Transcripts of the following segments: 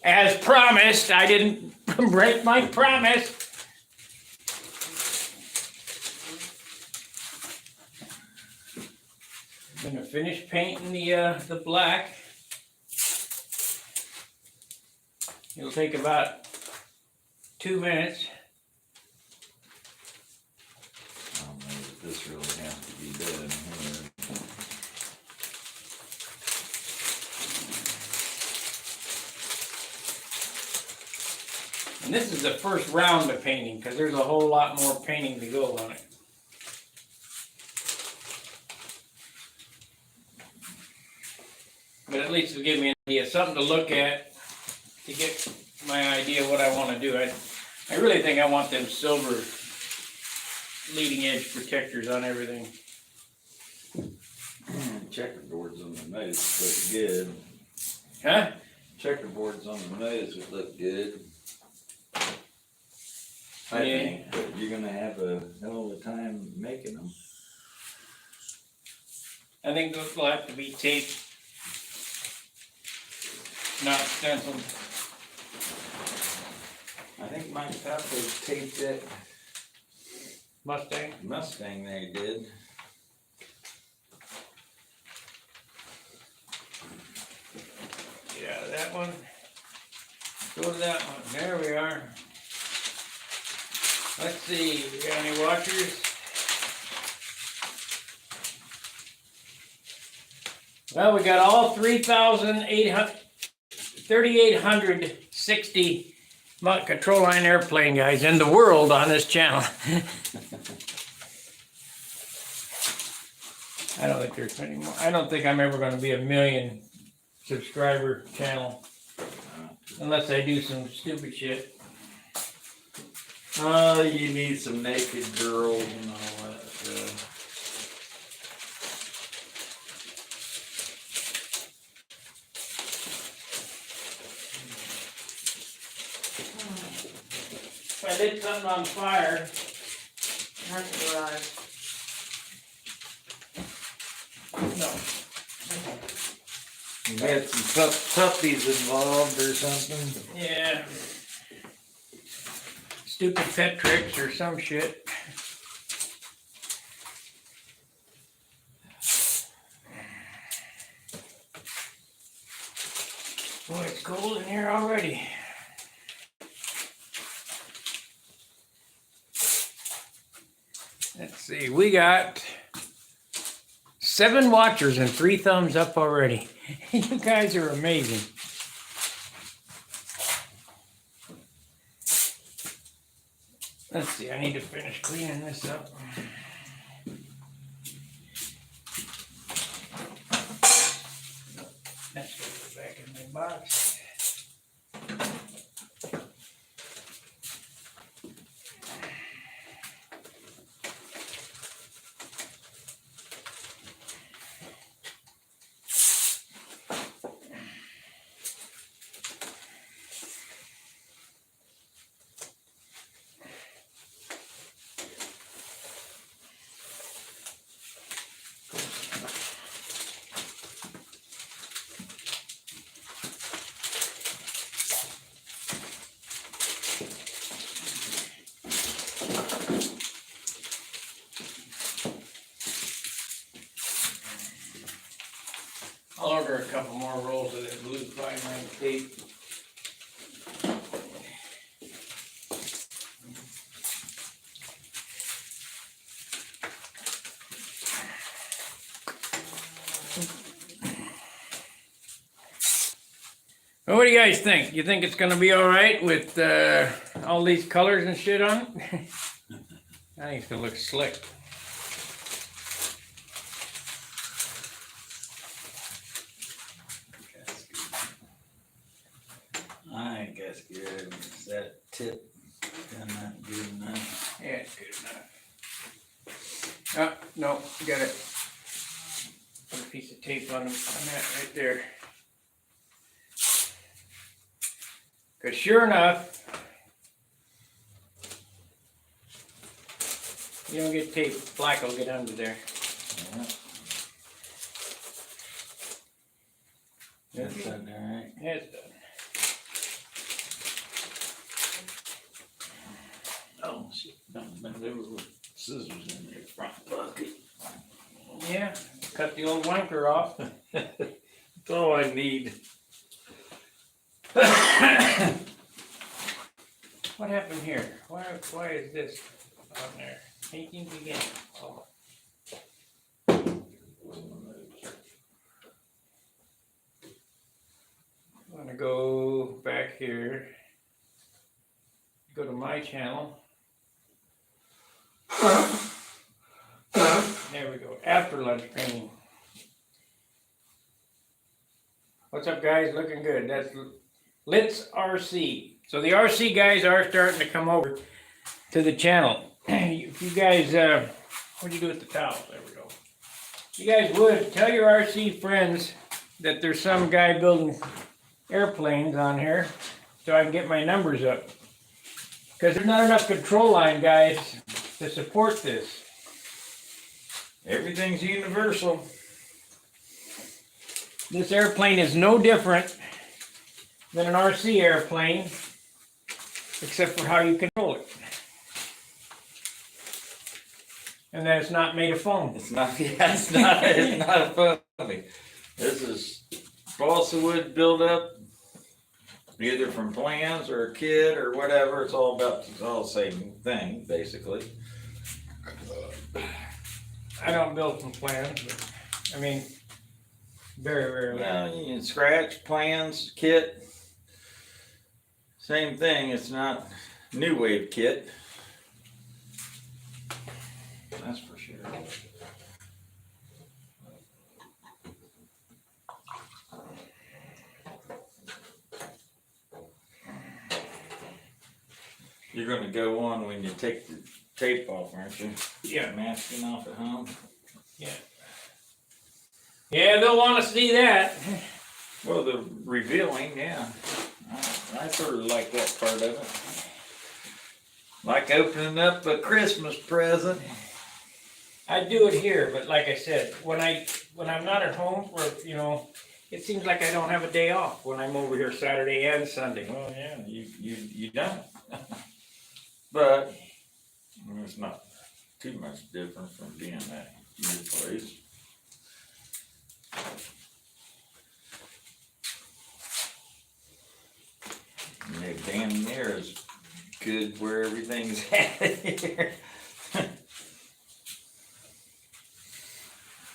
As promised, I didn't break my promise. I'm gonna finish painting the black. It'll take about 2 minutes. I don't know that this really has to be done here. And this is the first round of painting because there's a whole lot more painting to go on it. But at least it'll give me an idea, something to look at to get my idea of what I want to do. I really think I want them silver leading edge protectors on everything. Checkerboards on the nose look good. Huh? Checkerboards on the nose would look good. I Yeah. think, but you're gonna have a hell of a time making them. I think those will have to be taped, not stenciled. I think Mike Papa taped that Mustang. Mustang they did. Get out of that one. Go to that one. There we are. Let's see, we got any washers? Well, we got all 3,860 control line airplane guys in the world on this channel. I don't think there's any more. I don't think I'm ever going to be a 1 million subscriber channel unless I do some stupid shit. Oh, you need some naked girls and all that stuff. If I lit something on fire, That's the garage. no. You had some puppies involved or something? Yeah. Stupid pet tricks or some shit. Boy, it's cold in here already. Let's see, we got 7 watchers and 3 thumbs up already. You guys are amazing. Let's see, I need to finish cleaning this up. That's gonna go back in my box. I'll order a couple more rolls of that blue 5-line tape. Well, what do you guys think? You think it's gonna be all right with all these colors and shit on it? I think it's gonna look slick. I think that's good. Is that tip not good enough? Yeah, it's good enough. No, got it. Put a piece of tape on that right there. Cause sure enough, you don't get tape, black will get under there. Yeah. That's done, all right. Yeah, it's done. cut the old wanker off. That's all I need. What happened here? Why is this on there? Painting begin. Oh. I'm gonna go back here. Go to my channel. There we go. After lunch painting. What's up, guys? Looking good. That's Litz RC. So the RC guys are starting to come over to the channel. If you guys, what do you do with the towels? There we go. If you guys would, tell your RC friends that there's some guy building airplanes on here so I can get my numbers up. Because there's not enough control line guys to support this. Everything's universal. This airplane is no different than an RC airplane, except for how you control it. And that it's not made of foam. It's not, yeah, it's not a funny. This is balsa wood buildup, either from plans or a kid or whatever. It's all the same thing, basically. I don't build from plans, but I mean, very rarely. Well, you can scratch, plans, kit. Same thing, it's not new wave kit. That's for sure. You're gonna go on when you take the tape off, aren't you? Yeah. Masking off at home. Yeah. Yeah, they'll want to see that. Well, the revealing, yeah. I sort of like that part of it. Like opening up a Christmas present. I do it here, but like I said, when I'm not at home, or it seems like I don't have a day off when I'm over here Saturday and Sunday. Well, yeah, you don't. But it's not too much different from being at your place. And they damn near as good where everything's at here.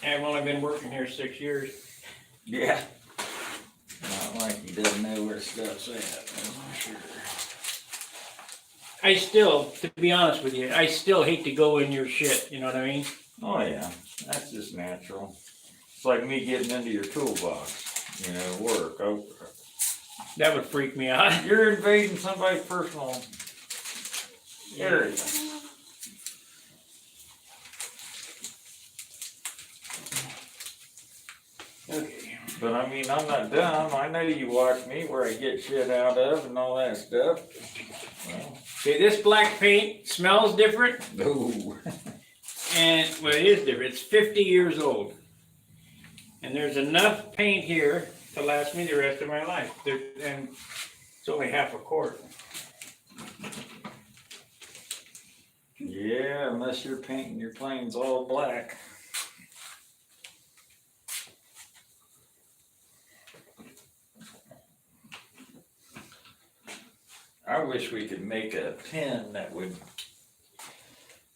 I've only been working here 6 years. Yeah. Not like he doesn't know where stuff's at, that's for sure. I still, to be honest with you, I still hate to go in your shit, you know what I mean? Oh yeah, that's just natural. It's like me getting into your toolbox, work. That would freak me out. You're invading somebody's personal area. Okay. But I mean, I'm not dumb. I know you watch me where I get shit out of and all that stuff. Well, Okay, this black paint smells different, no. and well, it is different. It's 50 years old, and there's enough paint here to last me the rest of my life. And it's only half a quart. Yeah, unless you're painting your planes all black. I wish we could make a pen that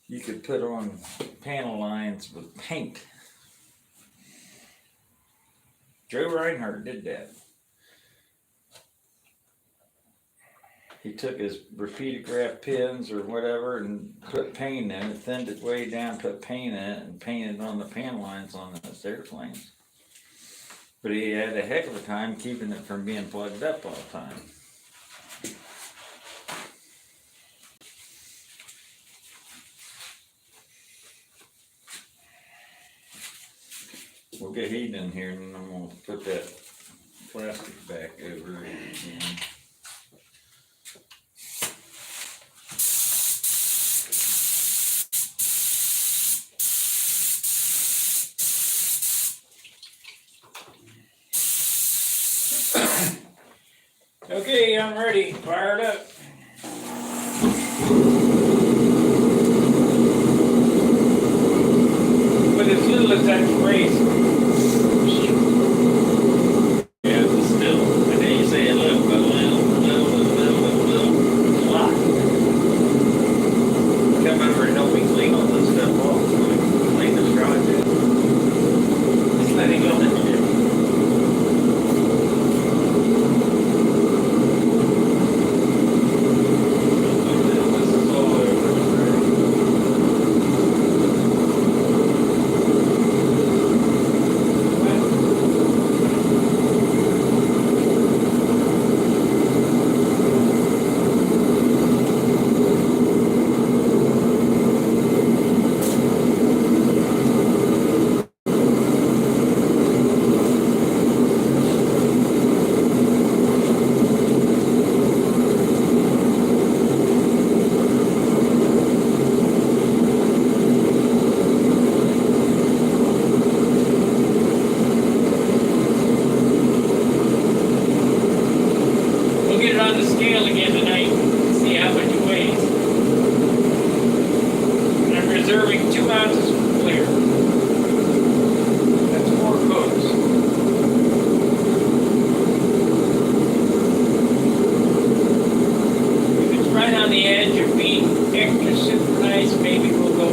you could put on panel lines with paint. Joe Reinhardt did that. He took his Repeatograph pens or whatever and put paint in it, thinned it way down, put paint in it, and painted on the panel lines on his airplanes. But he had a heck of a time keeping it from being plugged up all the time. We'll get heat in here and then I'm gonna put that plastic back over it again. Okay, I'm ready. Fired up. With as little as that weighs. Yeah, but still, and then you say a little, but little, a lot. Come over and help me clean all this stuff off, so I can clean this garage out. Just let it go. This is all over. We'll get it on the scale again tonight, see how much it weighs. And I'm reserving 2 ounces for clear. That's 4 coats. If it's right on the edge of being extra super nice, maybe we'll go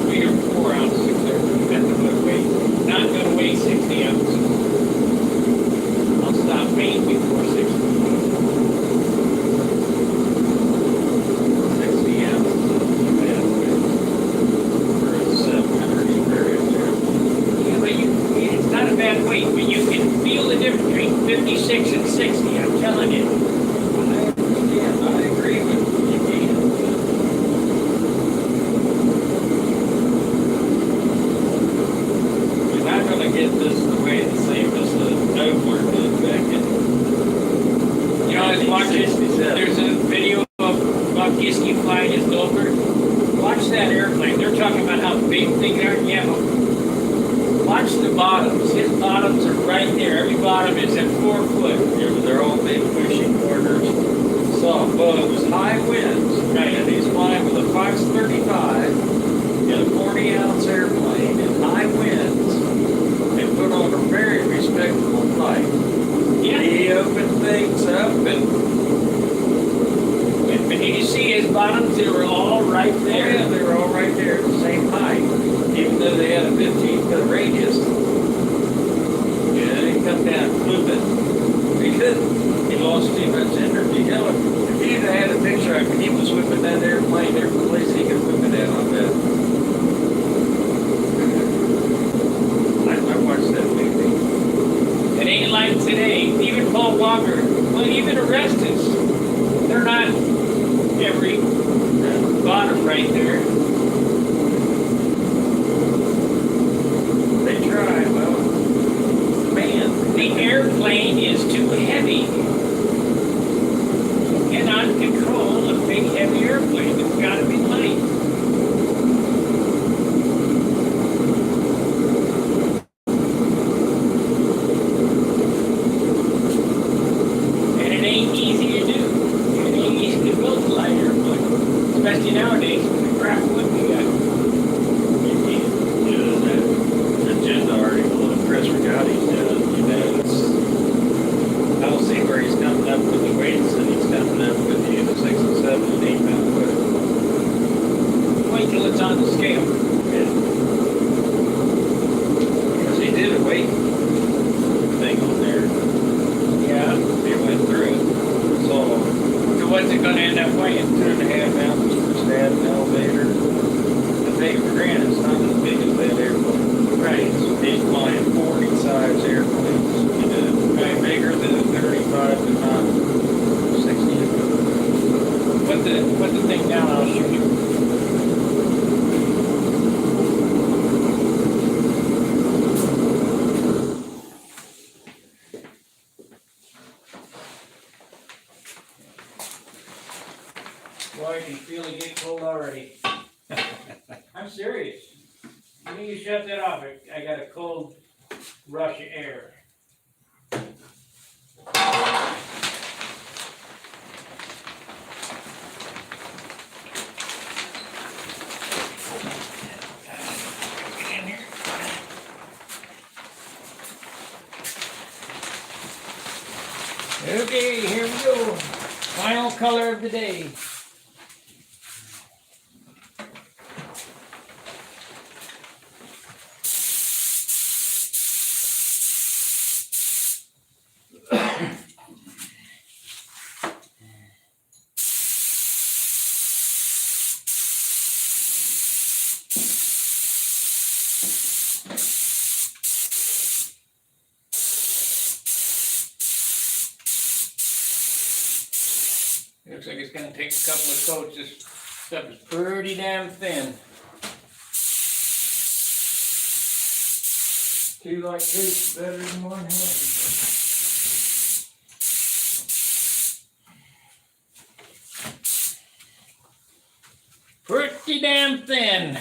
3 or 4 ounces of clear. Depends on what it weighs. Not gonna weigh 60 ounces. I'll stop paying before 60. 60 ounces of bad weight for a 700 square inch there. Yeah, but it's not a bad weight, but you can feel the difference between 56 and 60, I'm telling you. I understand, I agree with you, can. You're not gonna get this the way the same as the Nobler did back in. You know, I was watching, 1967. there's a video of Bob Giske flying his Doppler. Watch that airplane, they're talking about how big things are, yeah, but watch the bottoms, his bottoms are right there, every bottom is at 4 foot. Yeah, but they're all big bushy corners, soft bugs, high winds. Right. And he's flying with a Fox 35 in a 40-ounce airplane in high winds and put on a very respectable flight. Yeah, He opened things up and but did you see his bottoms, they were all right there, there. they were all right there at the same height, even though they had a 15-foot radius. Yeah, he come down flipping because he lost too much energy. You know, if he'd have had a picture of him, he was whipping that airplane every place he could whip it at, I bet. I watched that movie. It ain't like today. Even Paul Walker, well, even Orestes, they're not every bottom right there. They try, well, man, The airplane is too heavy. You cannot control a big heavy airplane. It's got to be light. And it ain't easy to do. It ain't easy to build a light airplane, especially nowadays with the crap wood we got. that agenda article that Chris Rigotti's done, you know, it's, I don't see where he's coming up with the weights that he's coming up with, the 6 and 7 and 8 pound weight. Wait till it's on the scale. Because he did a weight thing on there, Yeah. he went through it, so So what's it gonna end up weighing? 2.5 ounces for stab and elevator. The big granite is not as big as that airplane. Right. He's flying 40 size airplanes, you know, Right. bigger than a 35 but not 60. Put the thing down, I'll show you. Boy, I can feel it get cold already. I'm serious. When you shut that off, I got a cold rush of air. Okay, here we go. Final color of the day. Looks like it's gonna take a couple of coats. This stuff is pretty damn thin. Two like this, better than one heavy. Pretty damn thin.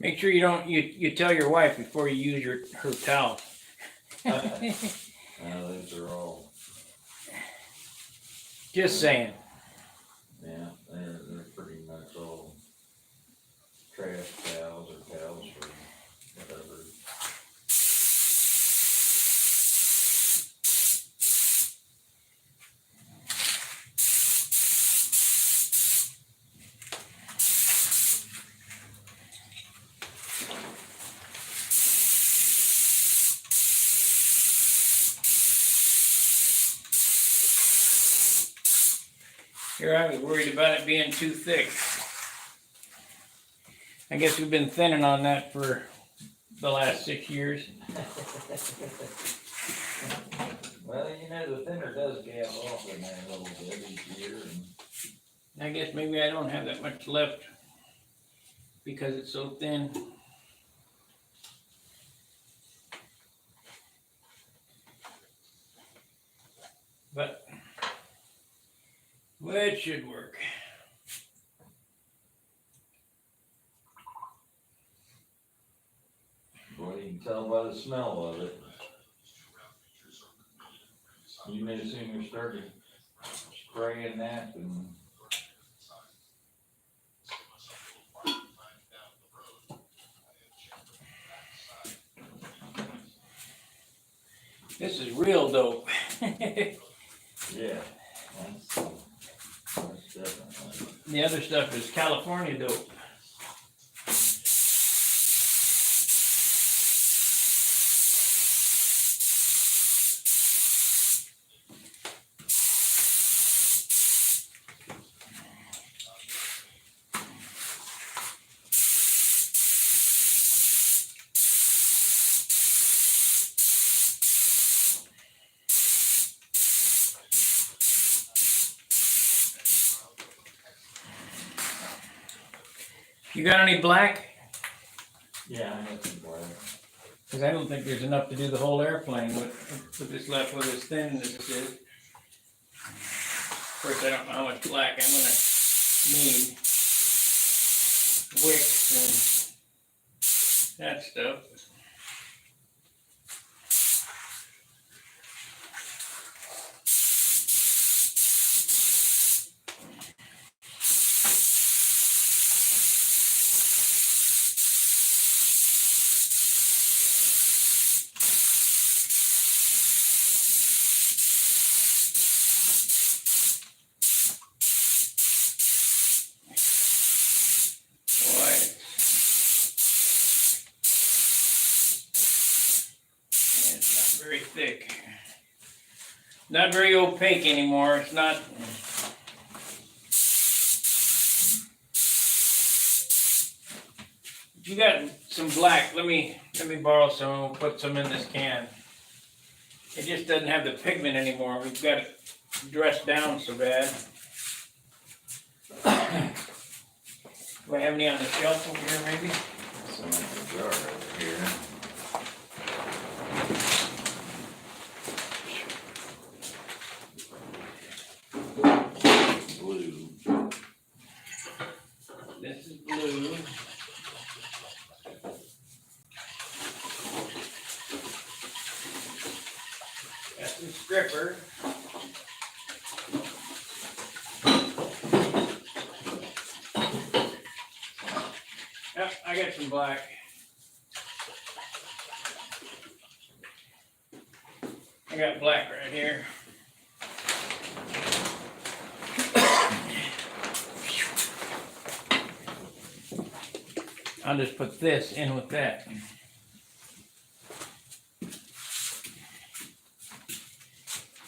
Make sure you tell your wife before you use her towel. Those are all, Just saying. yeah, they're pretty much all trash towels or towels or whatever. Here I was worried about it being too thick. I guess we've been thinning on that for the last 6 years. Well, you know, the thinner does gap off in there a little bit each year, and I guess maybe I don't have that much left because it's so thin. But well, it should work. well, you can tell by the smell of it. You may have seen her started spraying that and This is real dope. yeah, that's definitely. The other stuff is California dope. You got any black? Yeah, I got some black. Because I don't think there's enough to do the whole airplane with this left, with as thin as this is. Of course, I don't know how much black I'm gonna need. Wicks and that stuff. Boy, not very opaque anymore. It's not. You got some black. Let me borrow some and we'll put some in this can. It just doesn't have the pigment anymore. We've got it dressed down so bad. Do I have any on the shelf over here maybe? Some in the jar over here. Blue. This is blue. Got some stripper. Yep, I got some black. I got black right here. I'll just put this in with that.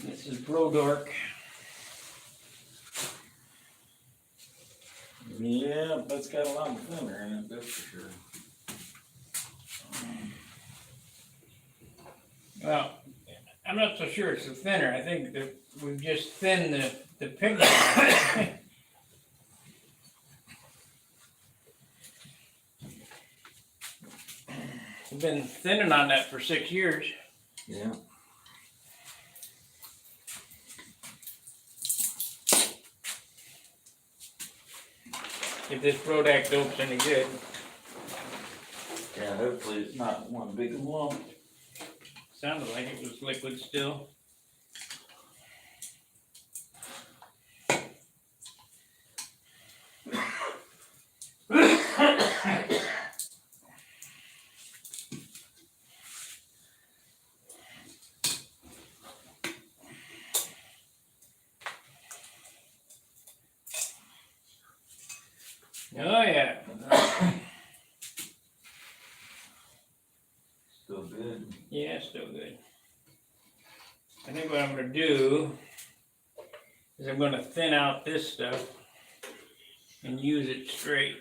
This is Blow Dork. Yeah, that's got a lot of thinner in it, that's for sure. Well, I'm not so sure it's the thinner. I think that we've just thinned the pigment. We've been thinning on that for 6 years. Yeah. If this Prodac dope's any good. Yeah, hopefully it's not one big lump. Sounded like it was liquid still. Oh yeah. Still good. Yeah, still good. I think what I'm gonna do is I'm gonna thin out this stuff and use it straight.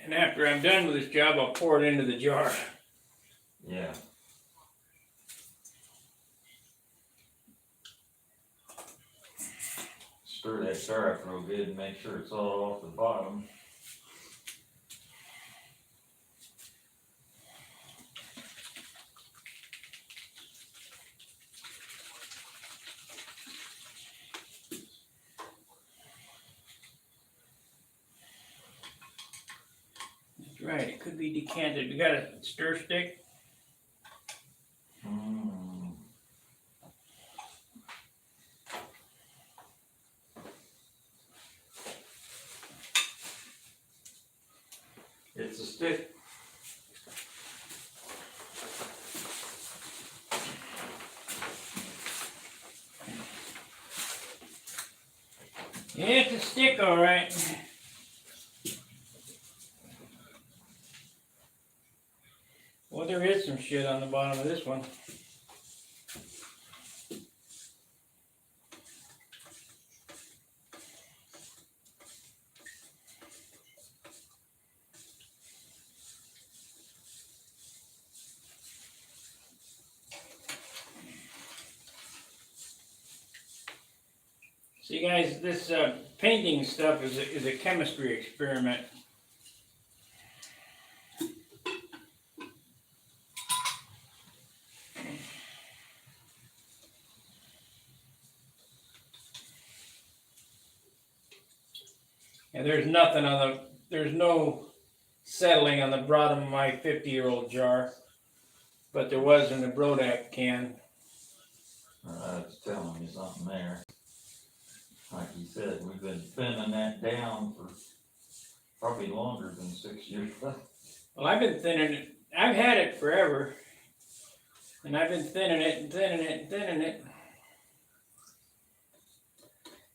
And after I'm done with this job, I'll pour it into the jar. Yeah. Stir that syrup real good and make sure it's all off the bottom. That's right, it could be decanted. We got a stir stick. It's a stick. Yeah, it's a stick, all right. Well, there is some shit on the bottom of this one. See, guys, this painting stuff is a chemistry experiment. And there's nothing on there's no settling on the bottom of my 50-year-old jar, but there was in the Brodac can. It's telling me something there. Like you said, we've been thinning that down for probably longer than 6 years. Well, I've been thinning it. I've had it forever, and I've been thinning it and thinning it and thinning it.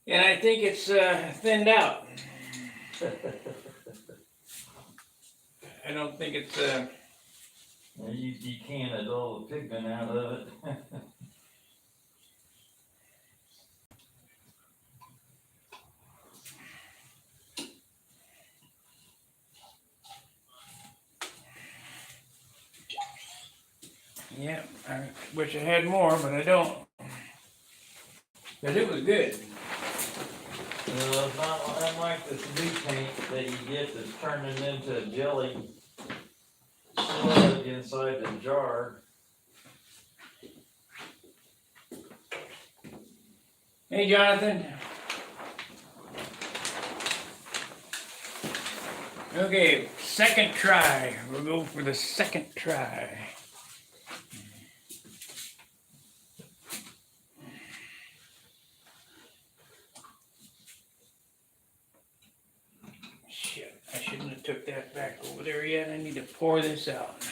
And I think it's thinned out. I don't think it's, You canned all the pigment out of it. yeah, I wish I had more, but I don't. But it was good. It's not unlike this new paint that you get that's turning into a jelly slug inside the jar. Hey, Jonathan. Okay, second try. We'll go for the second try. Shit, I shouldn't have took that back over there yet. I need to pour this out.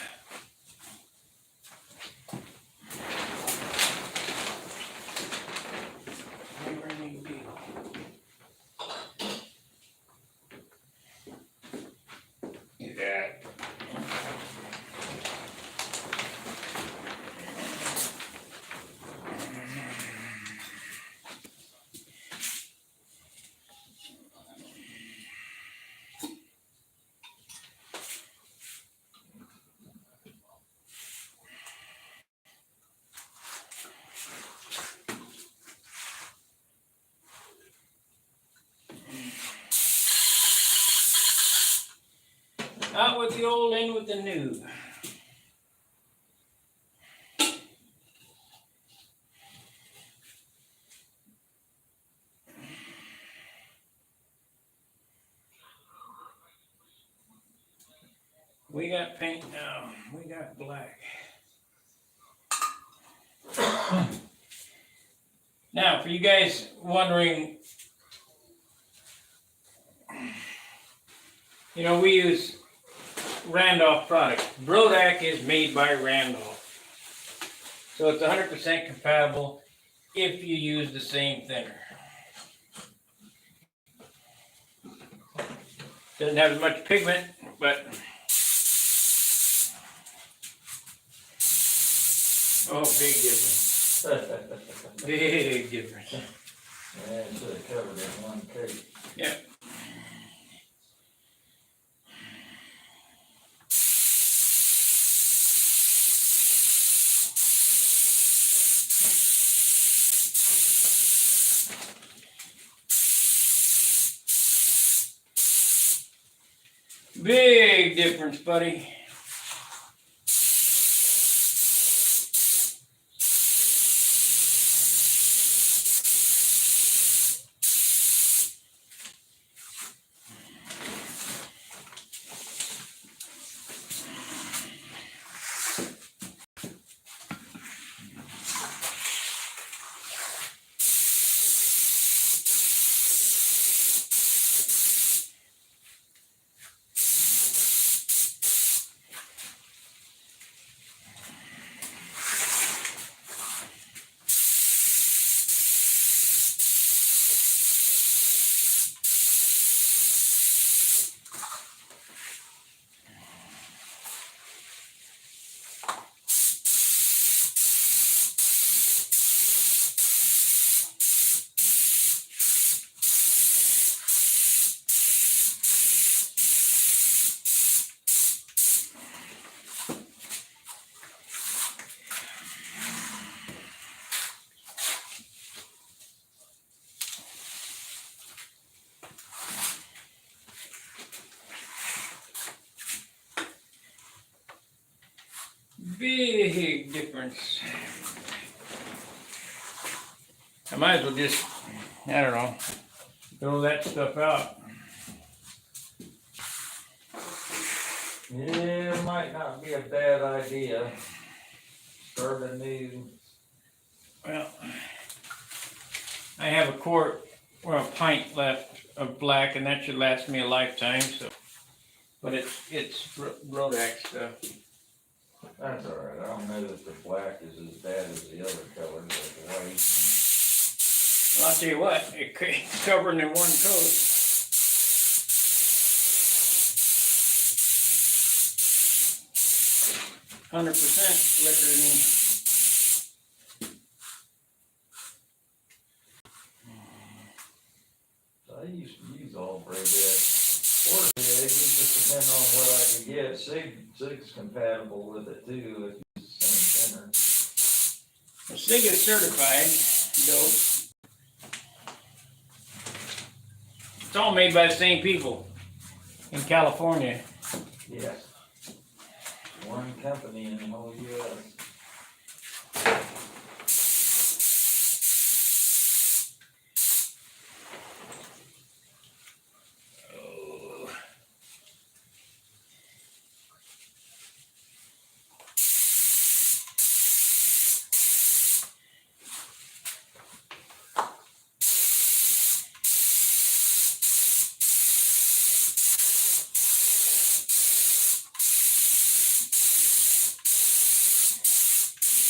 Never need be. Look at that. Out with the old, in with the new. We got paint now. We got black. Now, for you guys wondering, you know, we use Randolph product. Brodak is made by Randolph. So it's 100% compatible if you use the same thinner. Doesn't have as much pigment, but oh, big difference. Big difference. Yeah, it should have covered it in one cake. Yeah. Big difference, buddy. Big difference. I might as well just, I don't know, throw that stuff out. Yeah, it might not be a bad idea. Start a new. Well, I have a quart or a pint left of black, and that should last me a lifetime. So, but it's Rodak stuff. That's all right. I don't know that the black is as bad as the other colors, like the white. Well, I'll tell you what, it's covered in one coat. 100% liquor I used to use all Brevette or Big, it just depends on what I can get. Sig's compatible with it too, if you use the same thinner. in. Sig is certified dope. It's all made by the same people in California. Yes. One company in the whole US. Oh.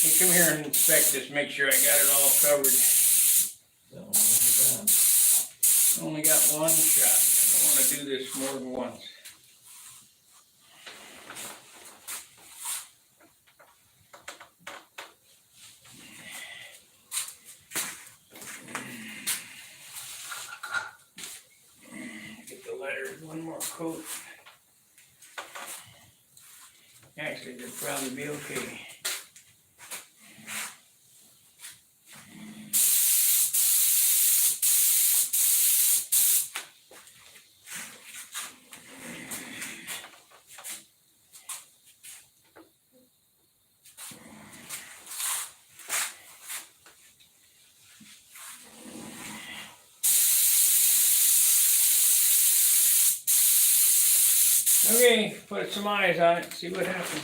Hey, come here and inspect this, make sure I got it all covered. That one was done. Only got one shot. I don't want to do this more than once. Get the letters, one more coat. Actually, they'll probably be okay. Okay, put some eyes on it, see what happens.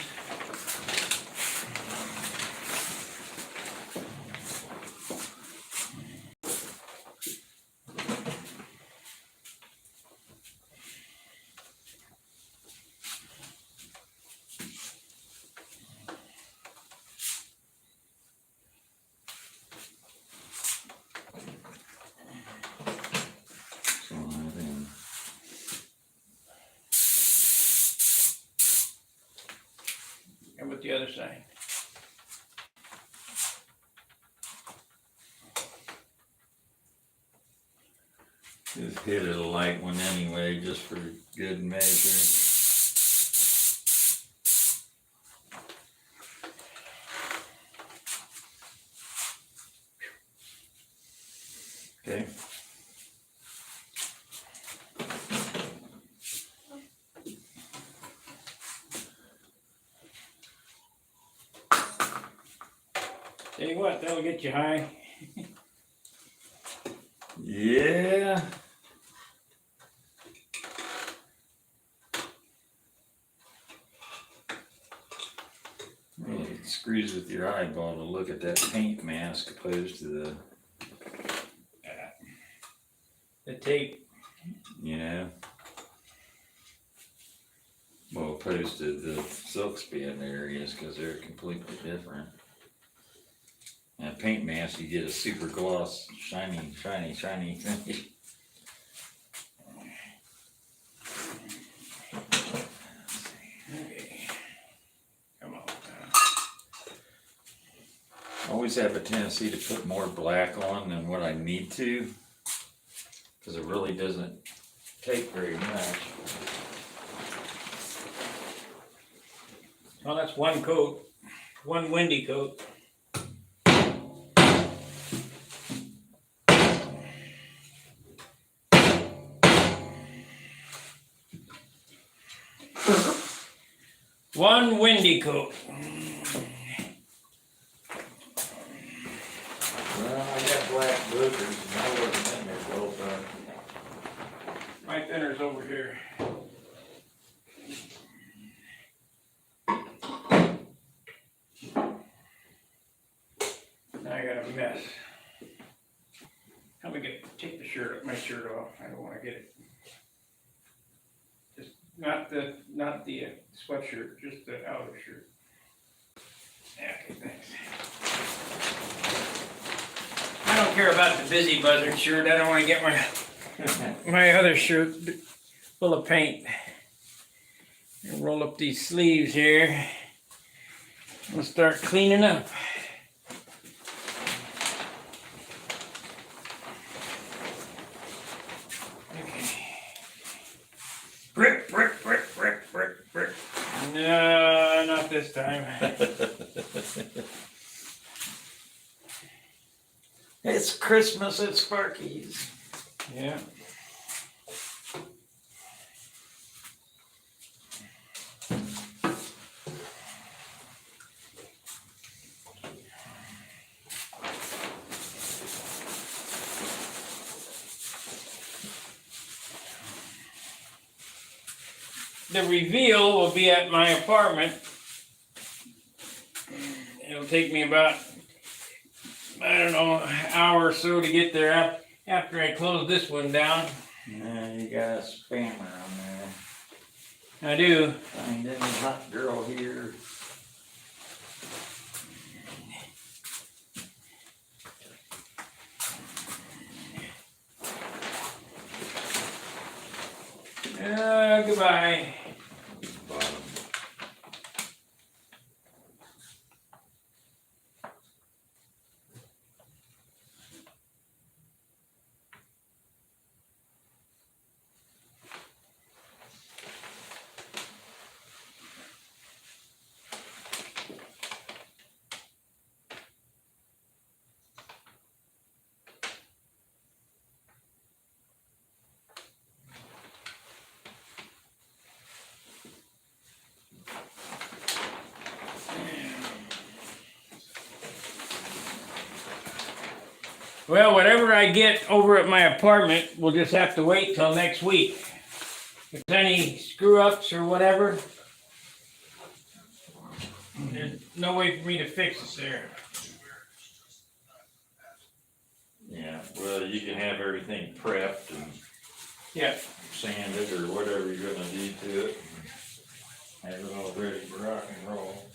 So then, And with the other side. just hit it a light one anyway, just for good measure. Okay. Tell you what, that'll get you high. Yeah. Well, it screws with your eyeball to look at that paint mask opposed to The tape. you know, well, opposed to the silk spin areas, because they're completely different. And a paint mask, you get a super gloss, shiny, shiny, shiny finish. Okay. Come on. I always have a tendency to put more black on than what I need to, because it really doesn't take very much. Well, that's one coat, one windy coat. One windy coat. Well, I got black bookers, and I wasn't in there the whole time. My thinner's over here. Now I got a mess. Let me take the shirt, my shirt off. I don't want to get it. Just not the sweatshirt, just the outer shirt. Yeah, okay, thanks. I don't care about the busy buzzard shirt. I don't want to get my other shirt full of paint. And roll up these sleeves here. We'll start cleaning up. Rip, rip, rip, rip, rip, rip. No, not this time. It's Christmas at Sparky's. Yeah. The reveal will be at my apartment. It'll take me about, I don't know, an hour or so to get there after I close this one down. Yeah, you got a spammer on there. I do. Find any hot girl here. Goodbye. Bottom. Well, whatever I get over at my apartment, we'll just have to wait till next week. If there's any screw ups or whatever, there's no way for me to fix it there. Yeah, well, you can have everything prepped and Yeah. sanded or whatever you're gonna do to it. And have it all ready for rock and roll.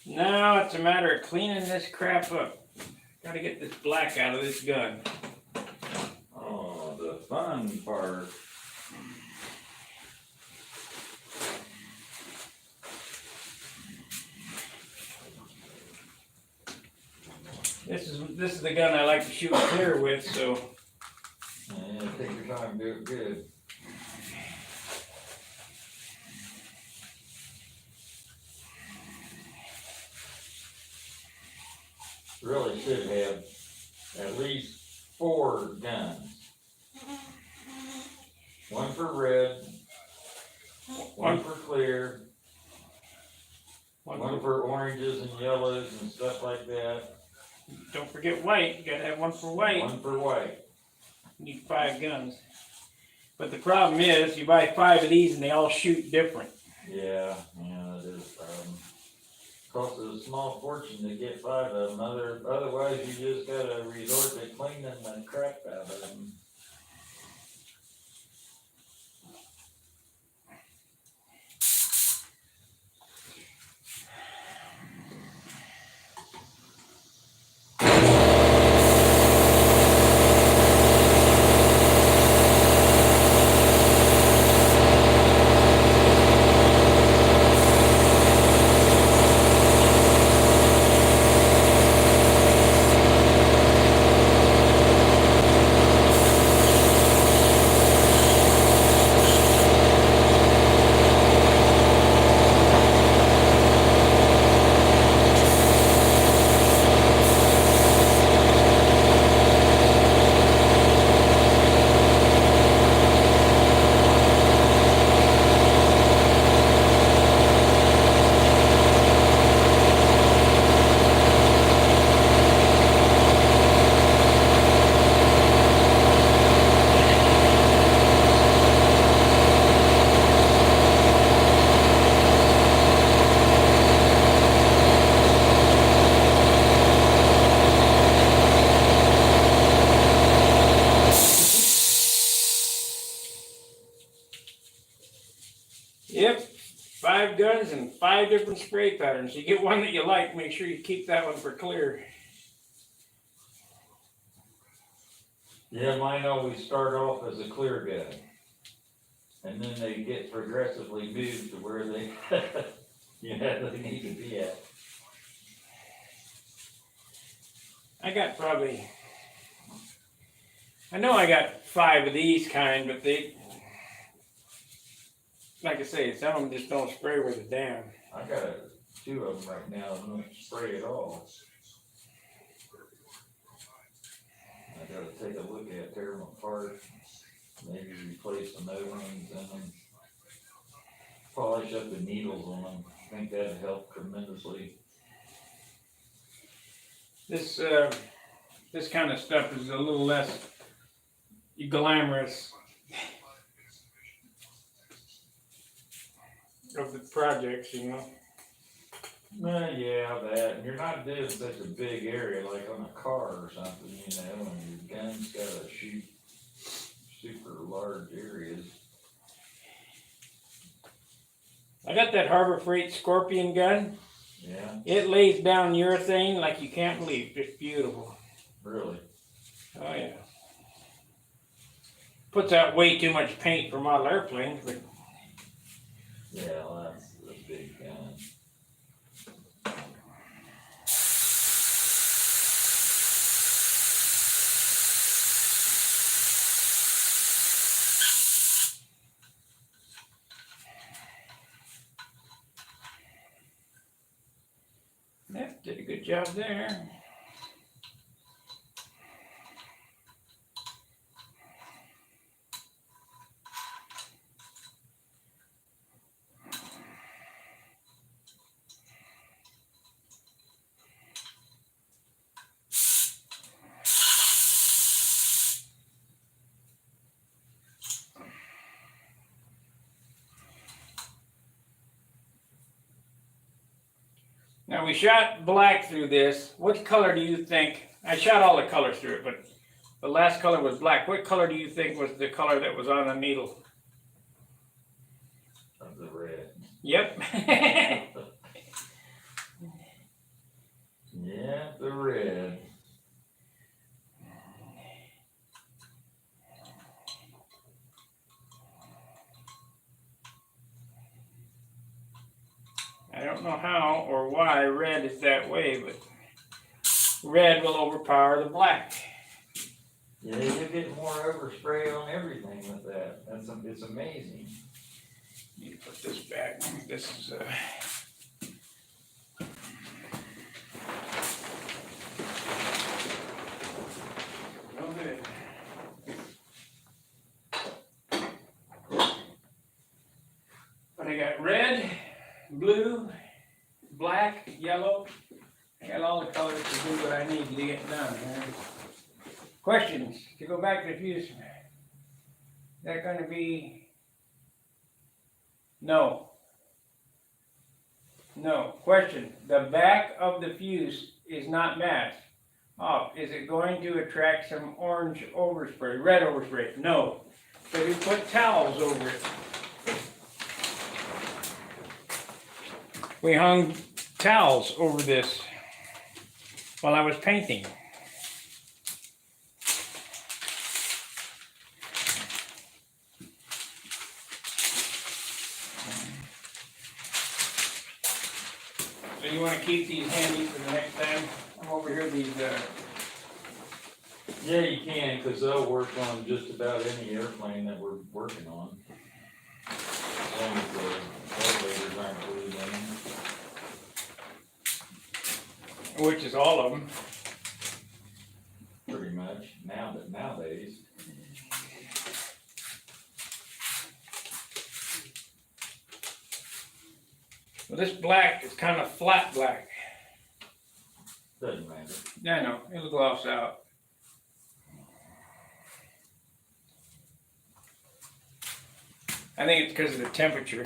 Now it's a matter of cleaning this crap up. Gotta get this black out of this gun. Oh, the fun part. This is the gun I like to shoot clear with, so Yeah, take your time, do it good. Really should have at least 4 guns. One for red, one for clear, one for oranges and yellows and stuff like that, don't forget white. You gotta have one for white. one for white. You need 5 guns. But the problem is, you buy 5 of these and they all shoot different. Yeah, that is a problem. Costs a small fortune to get 5 of them, otherwise you just gotta resort to cleaning the crap out of them. Yep, 5 guns and 5 different spray patterns. You get one that you like, make sure you keep that one for clear. Yeah, mine always start off as a clear gun. And then they get progressively moved to where they, they need to be at. I know I got 5 of these kind, but they, like I say, some of them just don't spray worth a damn. I got 2 of them right now that don't spray at all. I gotta take a look at, tear them apart, maybe replace some O-rings in them. Polish up the needles on them, I think that'd help tremendously. This kind of stuff is a little less glamorous of the projects, you know. Yeah, that, and you're not doing such a big area like on a car or something, and your gun's gotta shoot super large areas. I got that Harbor Freight Scorpion gun. Yeah, It lays down urethane like you can't believe. It's beautiful. really. Oh yeah. Puts out way too much paint for model airplanes, but Yeah, well, that's a big gun. yeah, did a good job there. Now we shot black through this. What color do you think? I shot all the colors through it, but the last color was black. What color do you think was the color that was on the needle? Of the red. Yep. Yeah, the red. I don't know how or why red is that way, but red will overpower the black. Yeah, you get more overspray on everything with that. It's amazing. Need to put this back. This is no good. But I got red, blue, black, yellow. I got all the colors to do what I need to get done here. Questions to go back to the fuse. Is that going to be? No. No. Question. The back of the fuse is not matched. Oh, is it going to attract some orange overspray, red overspray? No. So we put towels over it. We hung towels over this while I was painting. So you want to keep these handy for the next time? I'm over here, these, Yeah, you can, because they'll work on just about any airplane that we're working on. As long as the elevators aren't glued in, which is all of them. pretty much, nowadays. Well, this black is kind of flat black. Doesn't matter. Yeah, I know, it'll gloss out. I think it's because of the temperature.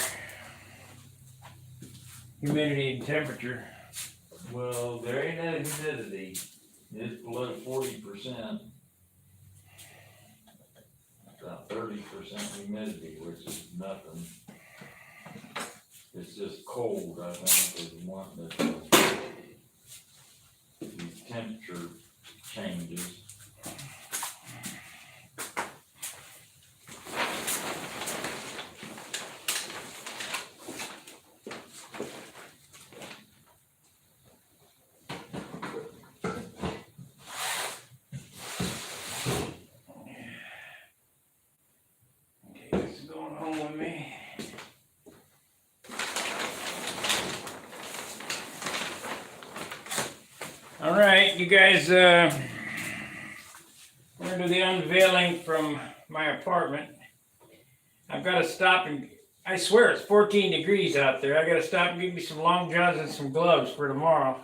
Humidity and temperature. Well, there ain't no humidity. It's below 40%. About 30% humidity, which is nothing. It's just cold, I think, is one that these temperature changes. right, you guys, we're gonna do the unveiling from my apartment. I've gotta stop and, I swear it's 14 degrees out there. I gotta stop and get me some long johns and some gloves for tomorrow.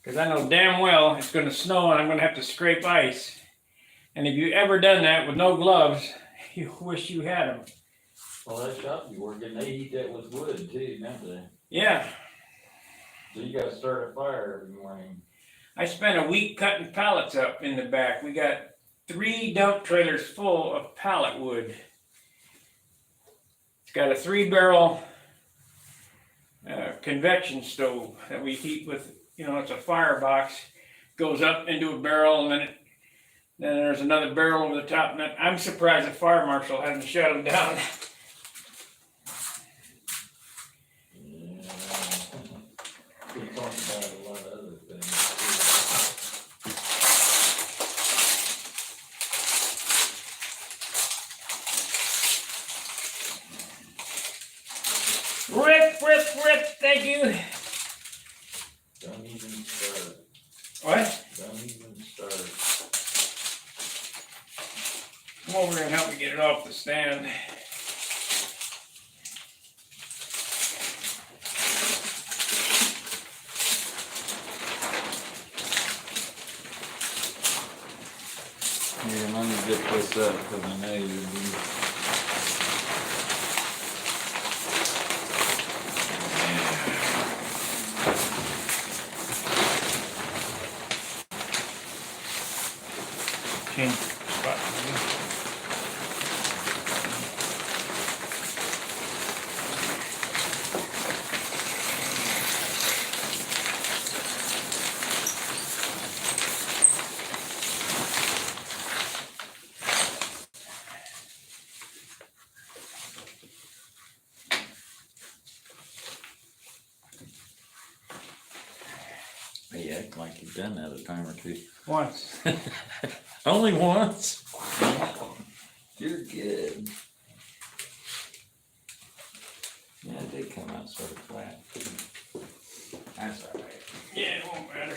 Cause I know damn well it's gonna snow and I'm gonna have to scrape ice. And if you've ever done that with no gloves, you wish you had them. Well, that shop you work in, they heat that with wood too, don't they? Yeah, So you gotta start a fire every morning. I spent a week cutting pallets up in the back. We got 3 dump trailers full of pallet wood. It's got a 3-barrel convection stove that we heat with, it's a firebox. Goes up into a barrel and then there's another barrel over the top. And I'm surprised the fire marshal hasn't shut them down. Yeah. We talked about a lot of other things Rip, thank you. too. Don't even start. What? Don't even start. Come over here and help me get it off the stand. Here, let me get this up, cause I know you'll be. Change spot. You act like you've done that a time or two. Once. Only once? You're good. Yeah, it did come out sort of flat. That's all right. Yeah, it won't matter.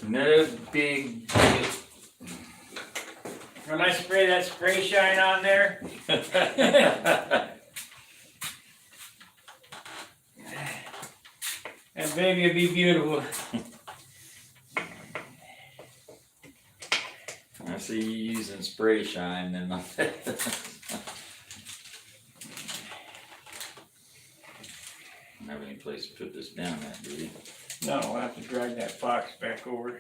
No big deal. When I spray that spray shine on there, and baby, it'll be beautiful. I see you using spray shine and I don't have any place to put this down at, do you? No, I'll have to drag that box back over.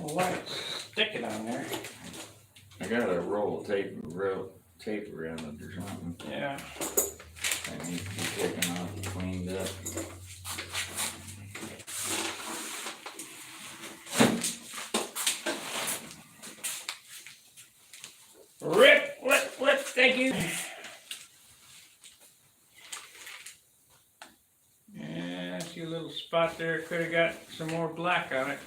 Why it's sticking on there? I got a roll of tape around it or something. Yeah. That needs to be taken off and cleaned up. Rip, thank you. Yeah, I see a little spot there. Could have got some more black on it.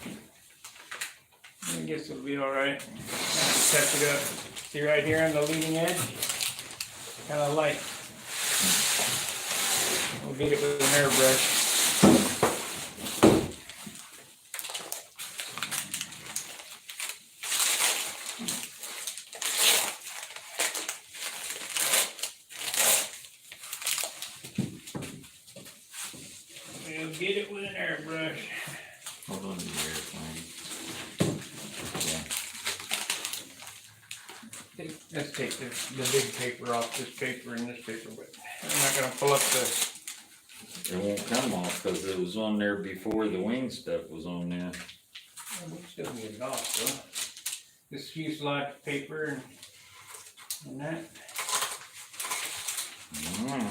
I guess it'll be all right. Touch it up. See right here on the leading edge? Kind of light. We'll get it with an airbrush. We'll get it with an airbrush. Hold on to the airplane. Let's take the big paper off this paper and this paper, but I'm not gonna pull up the, It won't come off because it was on there before the wing stuff was on there. we'll still get it off though. This fuselage paper and that. Mm.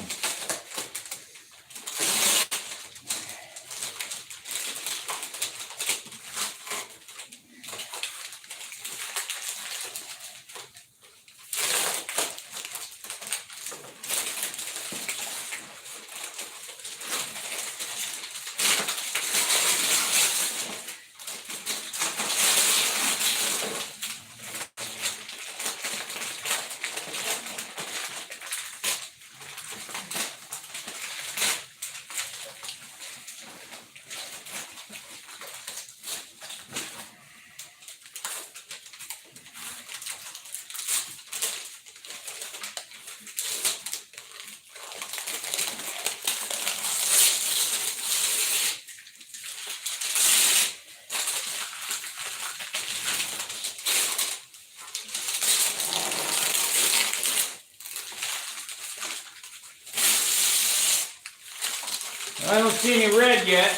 I don't see any red yet.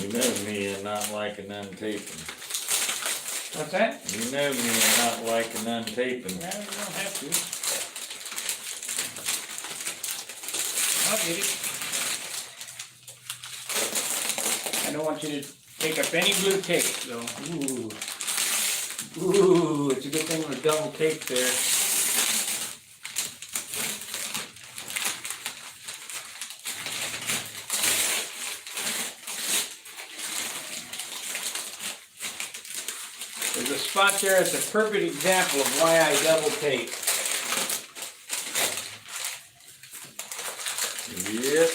You know me and not liking untaping. What's that? You know me and not liking untaping. Well, you don't have to. I'll get it. I don't want you to take up any blue tape, though. Ooh, it's a good thing with double tape there. There's a spot there that's a perfect example of why I double tape. Yep.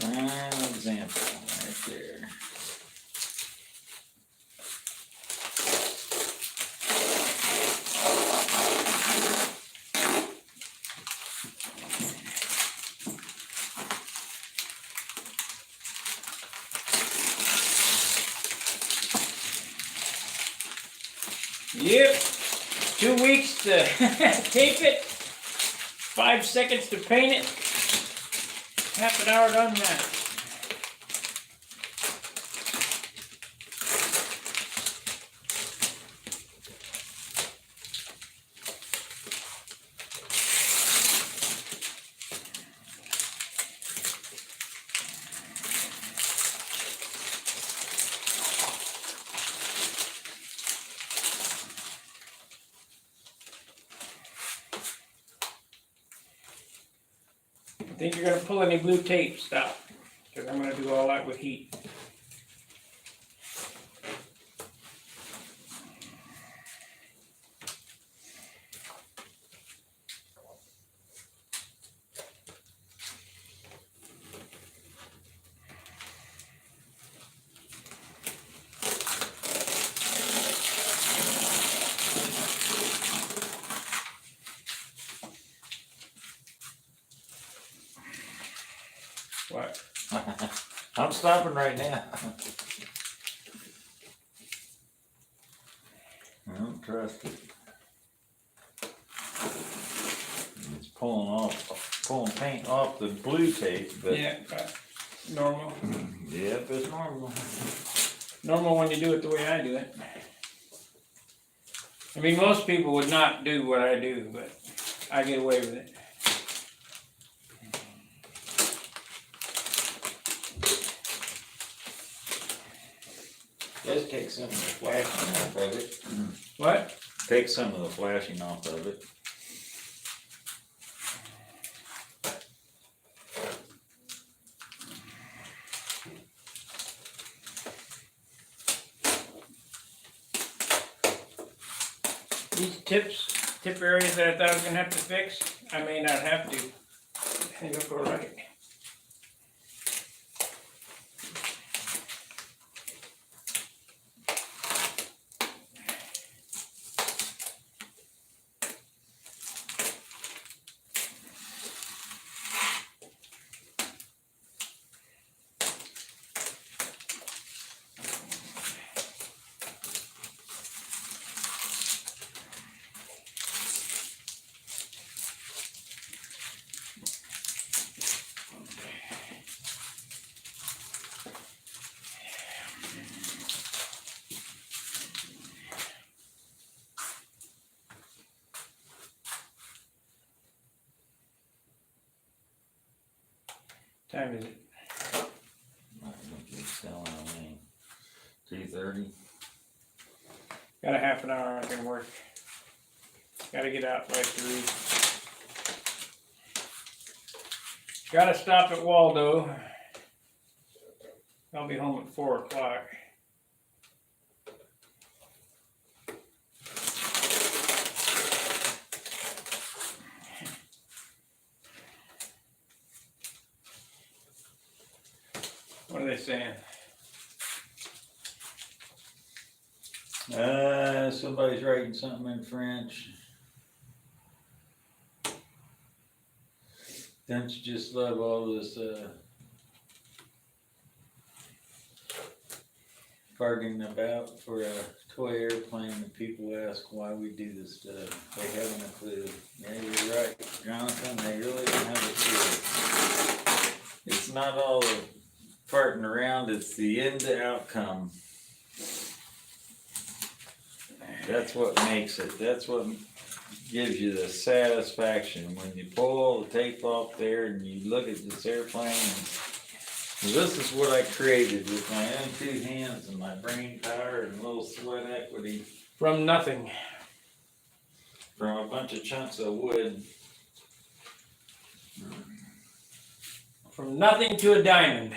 Prime example right there. Yep, 2 weeks to tape it, 5 seconds to paint it, half an hour done that. Think you're gonna pull any blue tape, stop, because I'm gonna do all that with heat. What? I'm stopping right now. I don't trust it. It's pulling paint off the blue tape, but Yeah, normal. yep, it's normal. Normal when you do it the way I do it. I mean, most people would not do what I do, but I get away with it. Does take some of the flashing off of it. What? Take some of the flashing off of it. These tip areas that I thought I was gonna have to fix, I may not have to. I think it'll go right. time is it? I think it's telling me 2:30. Got a half an hour I can work. Gotta get out by 3. Gotta stop at Waldo. I'll be home at 4 o'clock. What are they saying? Somebody's writing something in French. Don't you just love all this bargaining about for a toy airplane, and people ask why we do this stuff? They haven't a clue. Yeah, you're right, Jonathan, they really don't have a clue. It's not all the farting around, it's the end outcome. That's what makes it. That's what gives you the satisfaction when you pull all the tape off there and you look at this airplane. And this is what I created with my own 2 hands and my brain power and a little sweat equity From nothing. from a bunch of chunks of wood. From nothing to a diamond.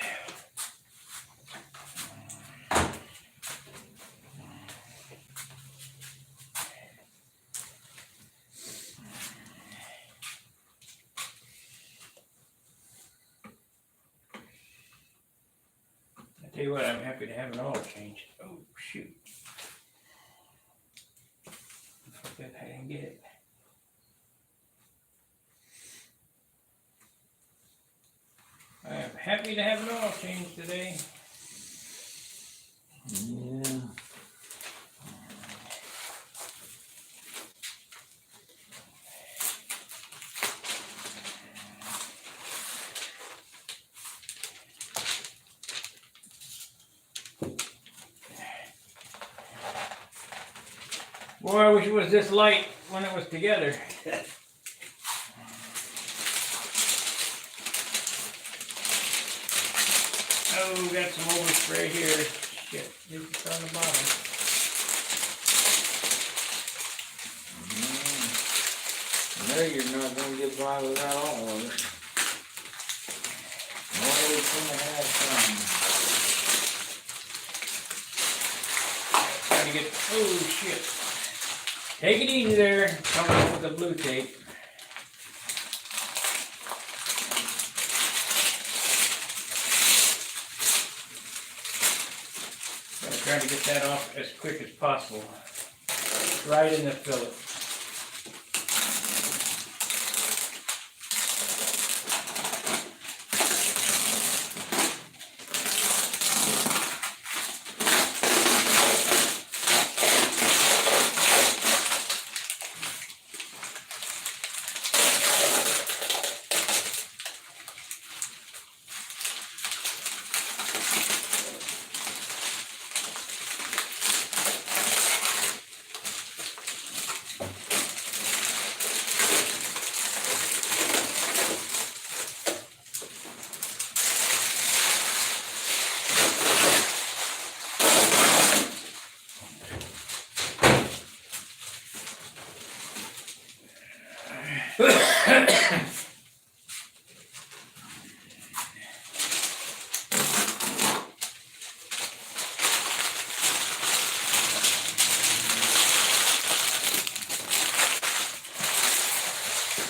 I tell you what, I'm happy to have an oil change. Oh, shoot. That I didn't get it. I am happy to have an oil change today. Yeah. Boy, I wish it was this light when it was together. Oh, got some overspray here. Shit, it's on the bottom. No, you're not gonna get by without all of it. Always gonna have some. Trying to get, oh shit. Take it easy there, coming up with the blue tape. I'm trying to get that off as quick as possible. Right in the fillet.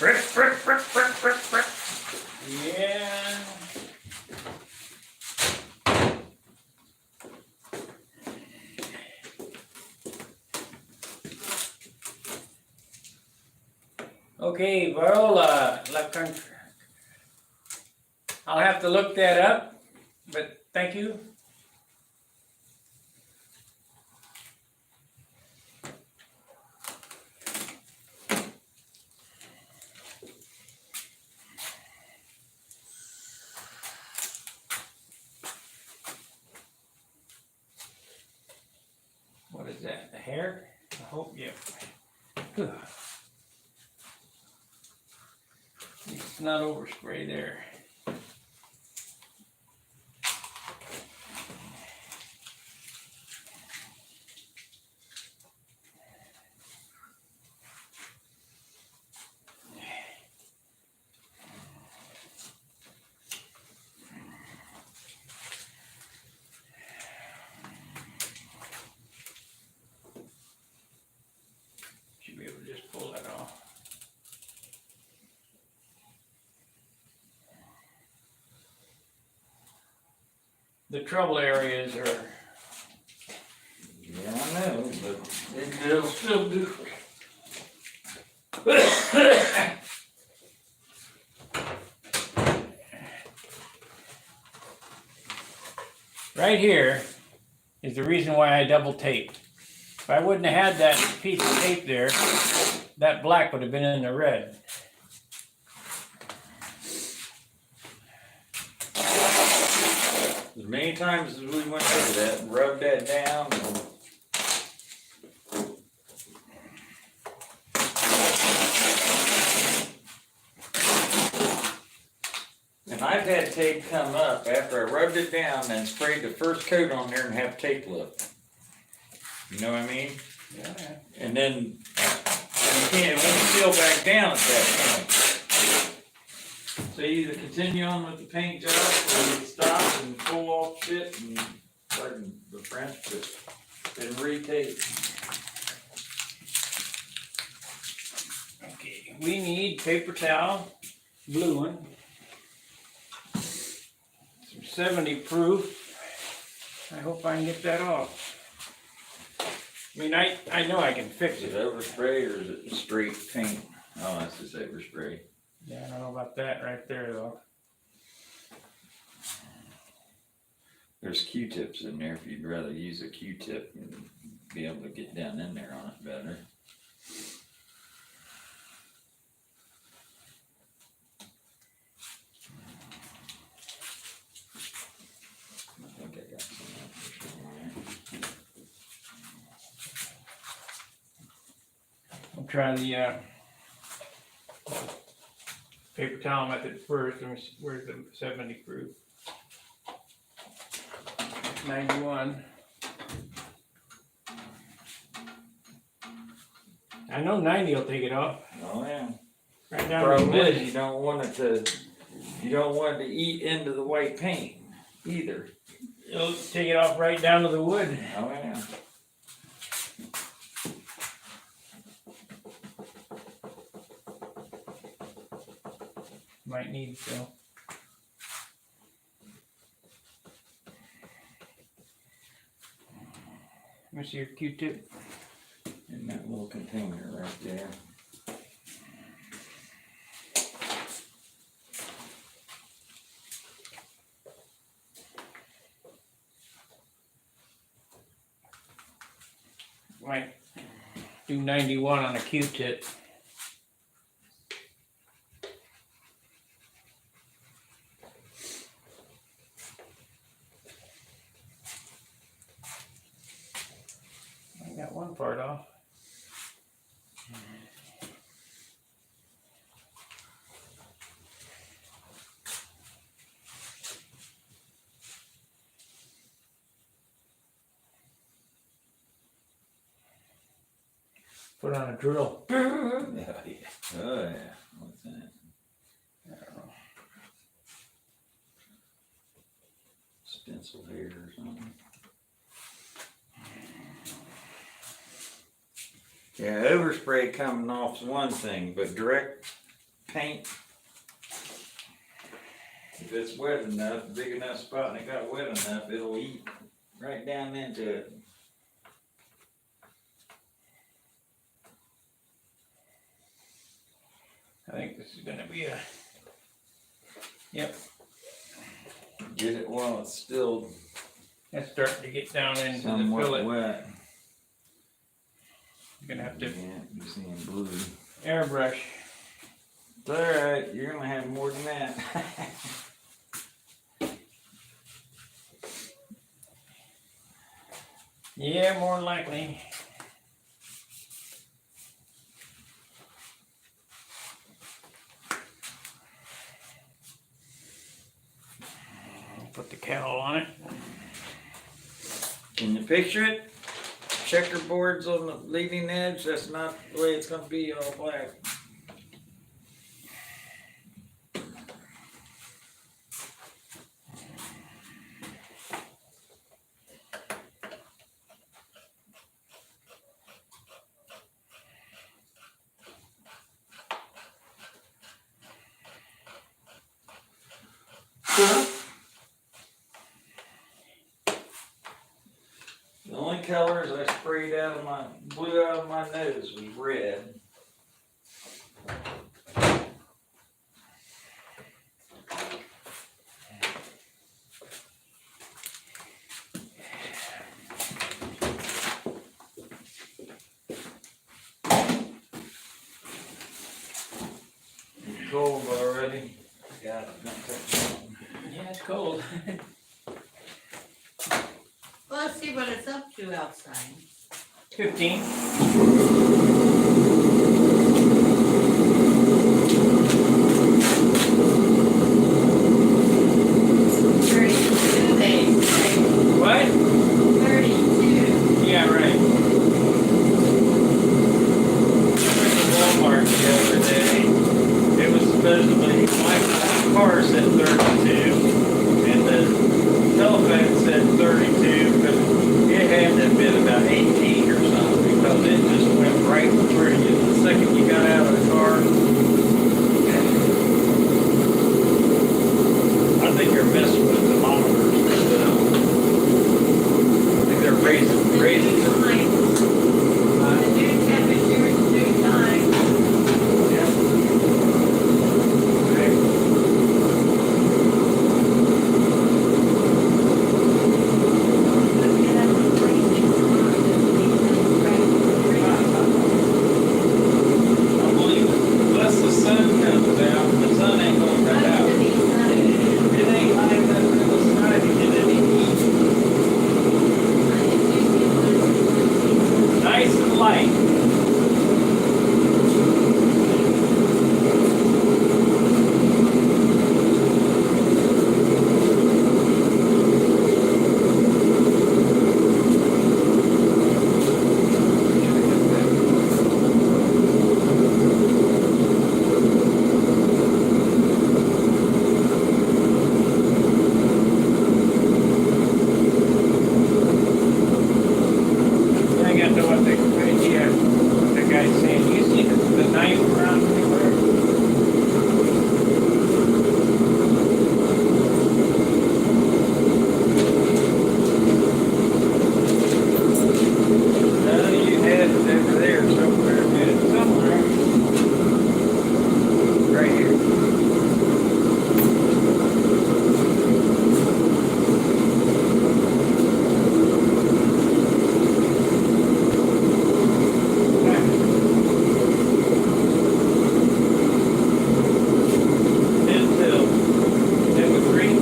Frick, frick, frick, frick, frick, frick. Yeah. Okay, Viola, I'll have to look that up, but thank you. What is that, the hair? I hope, yeah. It's not overspray there. the trouble areas are, Yeah, I know, but it'll still do. Right here is the reason why I double taped. If I wouldn't have had that piece of tape there, that black would have been in the red. as many times as we went over that, and rubbed that down. And I've had tape come up after I rubbed it down and sprayed the first coat on there and have tape left. You know what I mean? Yeah. And then you can't, it won't seal back down at that point. So you either continue on with the paint job or you stop and pull off shit and, pardon the French, but then retape. Okay, we need paper towel, blue one. Some 70 proof. I hope I can get that off. I mean, I know I can fix Is it it. overspray or is it straight paint? Oh, that's just overspray. Yeah, I don't know about that right there though. There's Q-tips in there if you'd rather use a Q-tip and be able to get down in there on it better. I think I got some of that. I'll try the paper towel method first. Let me see, where's the 70 proof? 91. I know 90 will take it off. Oh, yeah. Right down to the Problem is, wood. you don't want it to eat into the white paint either. It'll take it off right down to the wood. Oh, yeah. Might need to. Let me see your Q-tip. In that little container right there. Might do 91 on a Q-tip. I got one part off. Put on a drill. Oh, yeah. Oh, yeah. What's that? I don't know. Stencil hair or something. Yeah, overspray coming off's one thing, but direct paint, if it's wet enough, big enough spot and it got wet enough, it'll eat right down into it. I think this is gonna be a, yep, Get it while it's still it's starting to get down into the somewhat fillet. wet. You're gonna have to Yeah, you're seeing blue. airbrush. It's alright, you're gonna have more than that. Yeah, more than likely. Put the cowl on it. Can you picture it? Checkerboards on the leading edge, that's not the way it's gonna be all black. The only colors I sprayed out of my, blew out of my nose was red. It's cold already. Got it. Not touching it. Yeah, it's cold. Well, let's see what it's up to outside. 15. What? 32. Yeah, right. I went to Walmart the other day. It was supposedly, my car said 32, and the telephone said 32, but it had to have been about 18 or something, because it just went right through you. The second you got out of the car, I think you're messing with the monitors. I think they're raising the The new temperature is new time. yeah. Okay. Let's get up to 26 tomorrow. I believe it. Unless the sun comes out, the sun ain't gonna come out. It ain't high enough in the sky to get any heat. Nice and light. I got to what the guy's saying. You see the knife around anywhere? No, you had it over there somewhere. Had it somewhere. Right here. Until number 3.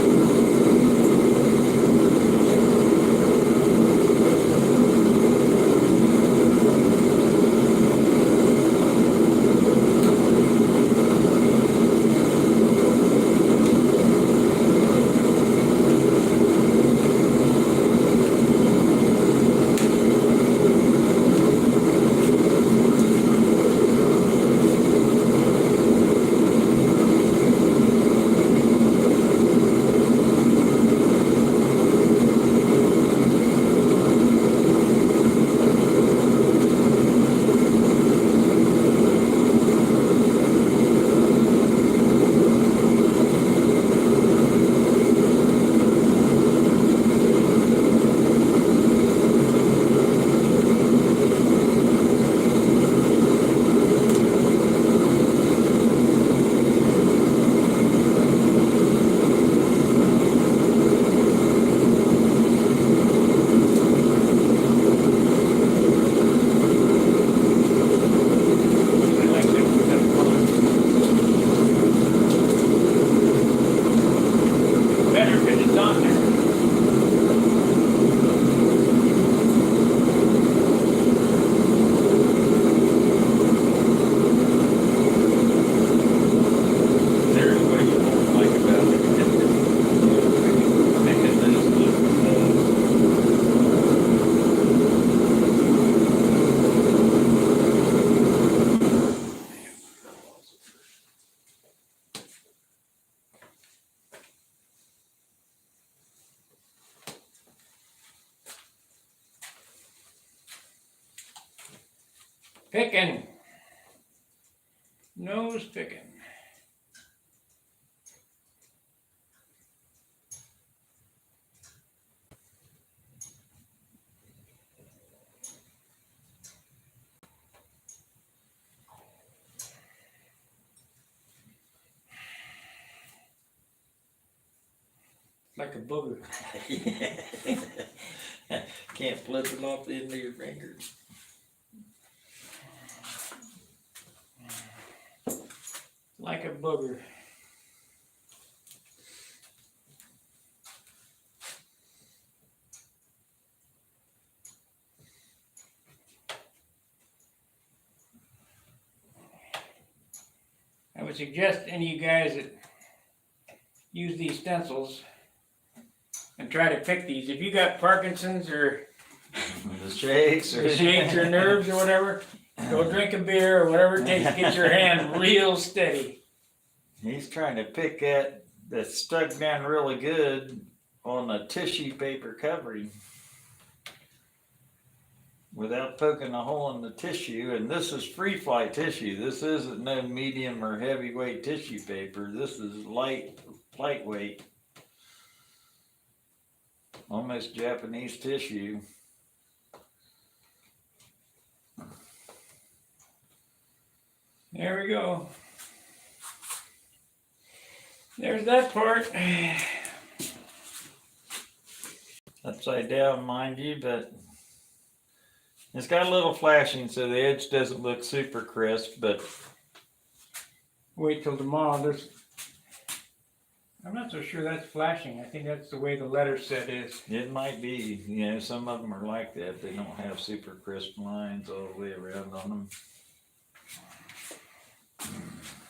I like that font. Better if it's on there. There's what you won't like about it. Making this look, picking. Nose picking. like a booger. Can't flip it off the end of your fingers. Like a booger. I would suggest any of you guys that use these stencils and try to pick these. If you got Parkinson's or The shakes or nerves or whatever, go drink a beer or whatever it takes to get your hand real steady. He's trying to pick that that's stuck down really good on a tissue paper covering without poking a hole in the tissue. And this is free fly tissue. This isn't no medium or heavyweight tissue paper. This is lightweight, almost Japanese tissue. There we go. There's that part. Upside down, mind you, but it's got a little flashing, so the edge doesn't look super crisp, but Wait till tomorrow. I'm not so sure that's flashing. I think that's the way the letter set is. it might be, you know, some of them are like that. They don't have super crisp lines all the way around on them.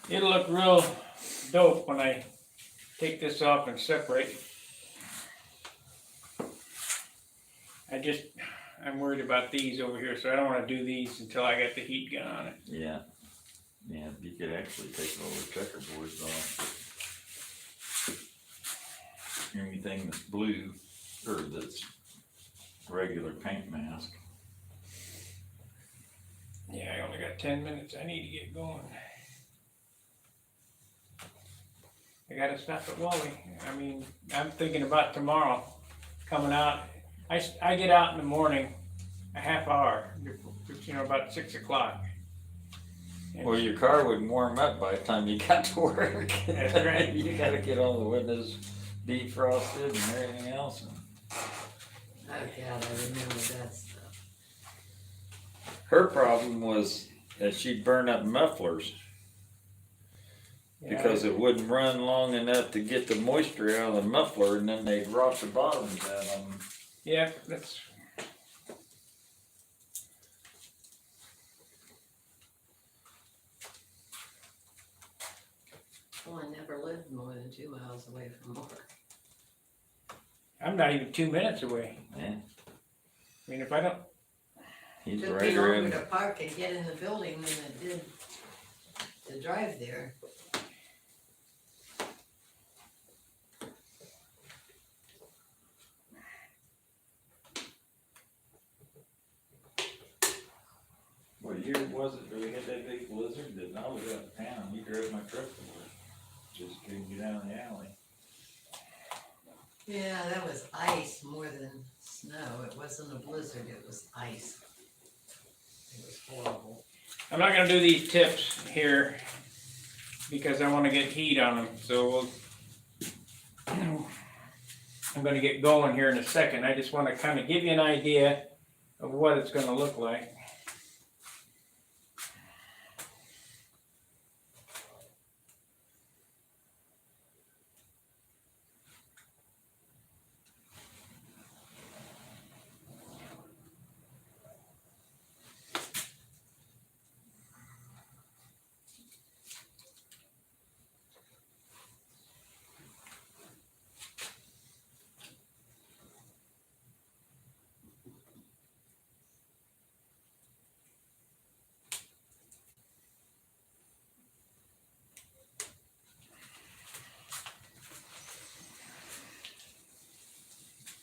It'll look real dope when I take this off and separate. I'm worried about these over here, so I don't want to do these until I get the heat gun on it. Yeah. Yeah, you could actually take all the checkerboards off. Anything that's blue, or that's regular paint mask. Yeah, I only got 10 minutes. I need to get going. I gotta stop at Wally. I mean, I'm thinking about tomorrow coming out. I get out in the morning, a half hour, about 6 o'clock. Well, your car would warm up by the time you got to work. That's right. You gotta get all the windows defrosted and everything else. Oh God, I remember that stuff. Her problem was that she'd burn up mufflers because it wouldn't run long enough to get the moisture out of the muffler, and then they'd rot the bottoms out of them. Yeah, that's. Well, I never lived more than 2 miles away from work. I'm not even 2 minutes away. Yeah, I mean, if I don't. he's Took right me longer around. to park and get in the building than it did to drive there. What year was it that we had that big blizzard that I was out of town? You drove my truck to work. Just couldn't get out of the alley. Yeah, that was ice more than snow. It wasn't a blizzard, it was ice. It was horrible. I'm not gonna do these tips here because I want to get heat on them. So I'm gonna get going here in a second. I just want to kind of give you an idea of what it's gonna look like.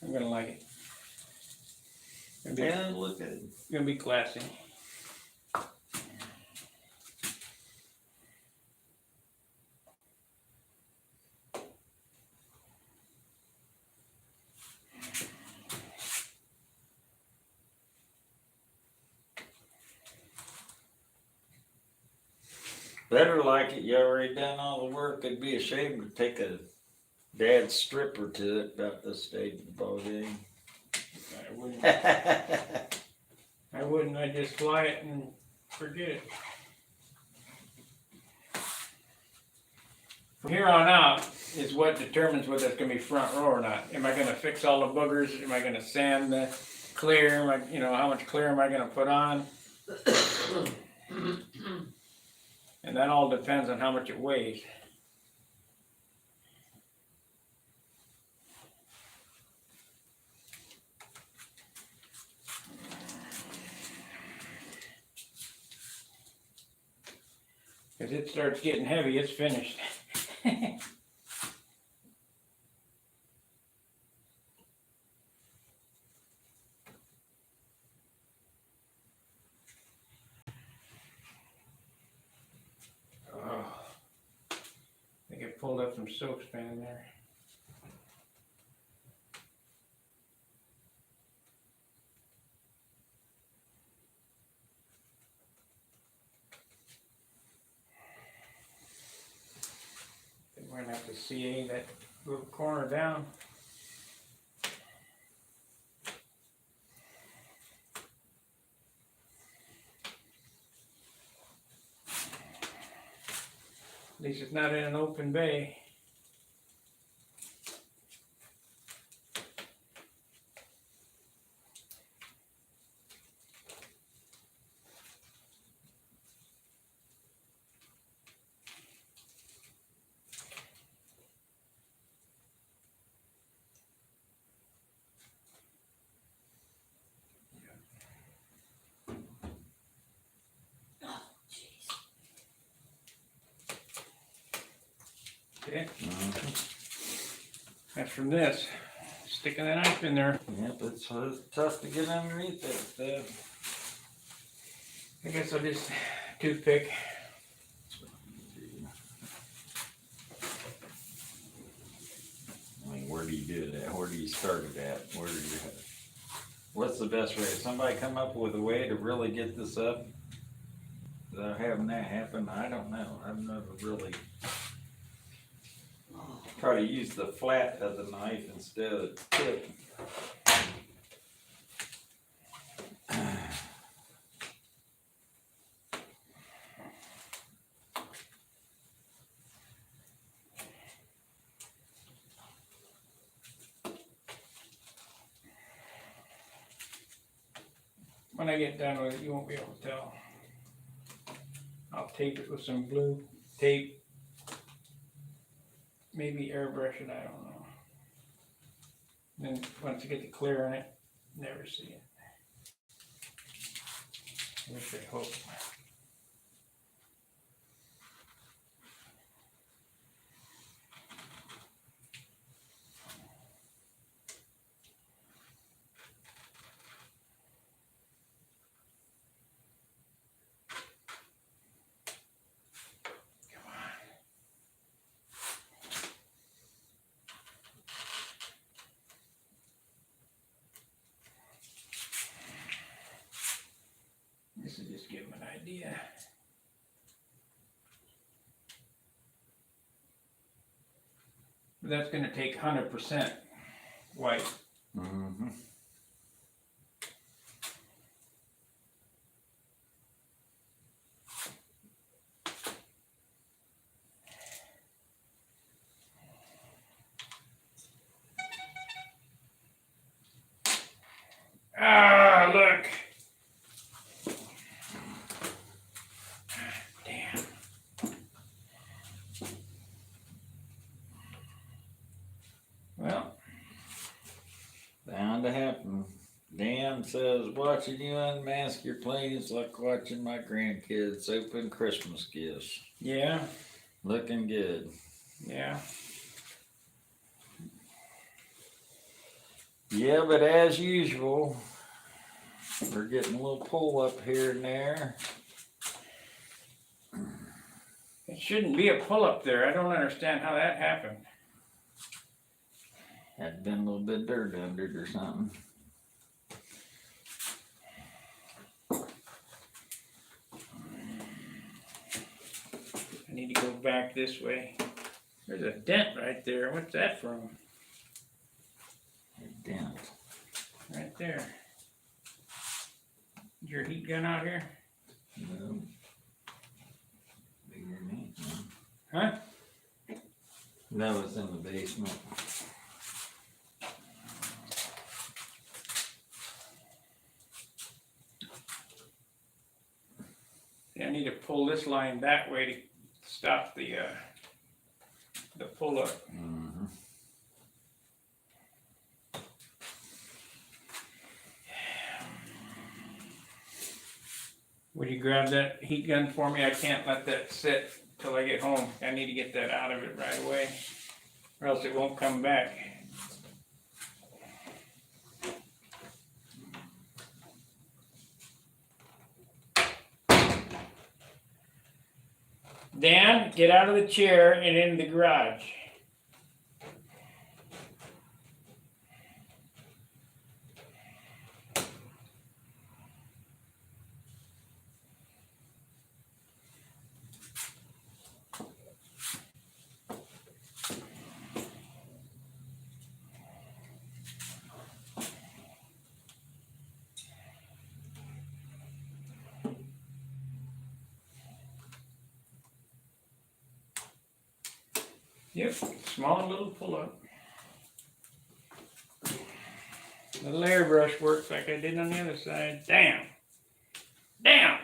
I'm gonna like it. Yeah, look at it. Gonna be classy. Better like it. You already done all the work. It'd be a shame to take a dad's stripper to it about this stage of the ball game. I wouldn't, I'd just fly it and forget it. From here on out is what determines whether it's gonna be front row or not. Am I gonna fix all the boogers? Am I gonna sand the clear? Am I, how much clear am I gonna put on? And that all depends on how much it weighs. As it starts getting heavy, it's finished. Oh, I think it pulled up some soap span there. Might have to CA that little corner down. At least it's not in an open bay. Okay, that's from this. Sticking the knife in there. Yep, it's tough to get underneath that stuff. I guess I'll just toothpick. I mean, where do you do it at? Where do you start it at? What's the best way? If somebody come up with a way to really get this up without having that happen, I don't know. I've never really try to use the flat of the knife instead of the tip. When I get done with it, you won't be able to tell. I'll tape it with some blue tape. Maybe airbrush it, I don't know. Then once you get the clear in it, never see it. I wish I hope. This will just give them an idea. But that's gonna take 100% white. Mm-hmm. Ah, look. Damn. Well, Bound to happen. Dan says, watching you unmask your plane is like watching my grandkids open Christmas gifts. yeah, Looking good. yeah. Yeah, but as usual, we're getting a little pull up here and there. It shouldn't be a pull-up there. I don't understand how that happened. Had been a little bit dirt under it or something. I need to go back this way. There's a dent right there. What's that from? A dent. Right there. Is your heat gun out here? No. Bigger than me, Huh? No, it's in the basement. Yeah, I need to pull this line that way to stop the pull up. Mm-hmm. Would you grab that heat gun for me? I can't let that sit till I get home. I need to get that out of it right away, or else it won't come back. Dan, get out of the chair and in the garage. Yep, small little pull-up. Little airbrush works like I did on the other side. Damn! Damn!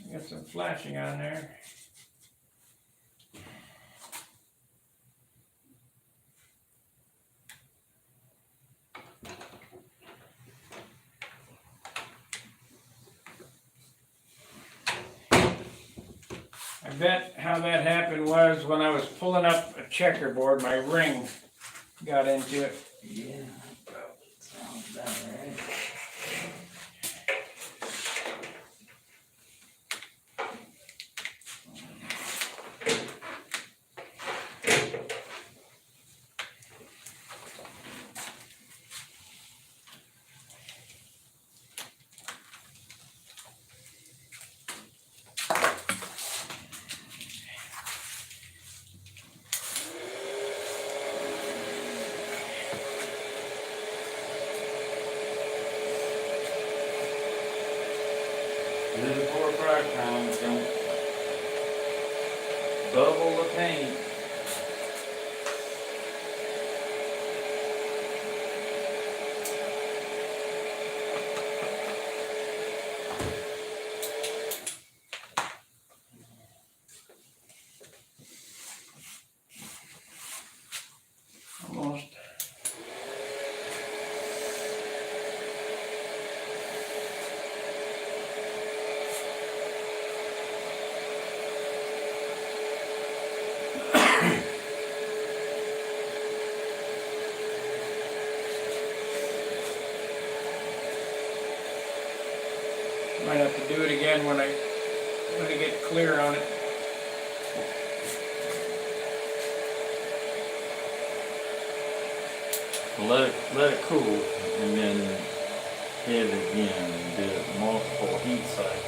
I got some flashing on there. I bet how that happened was when I was pulling up a checkerboard, my ring got into it. Yeah, probably sounds about right. Little 4 or 5 pounds, don't bubble the paint. Almost. Might have to do it again when I get clear on it. Let it cool and then hit it again and do multiple heat cycles.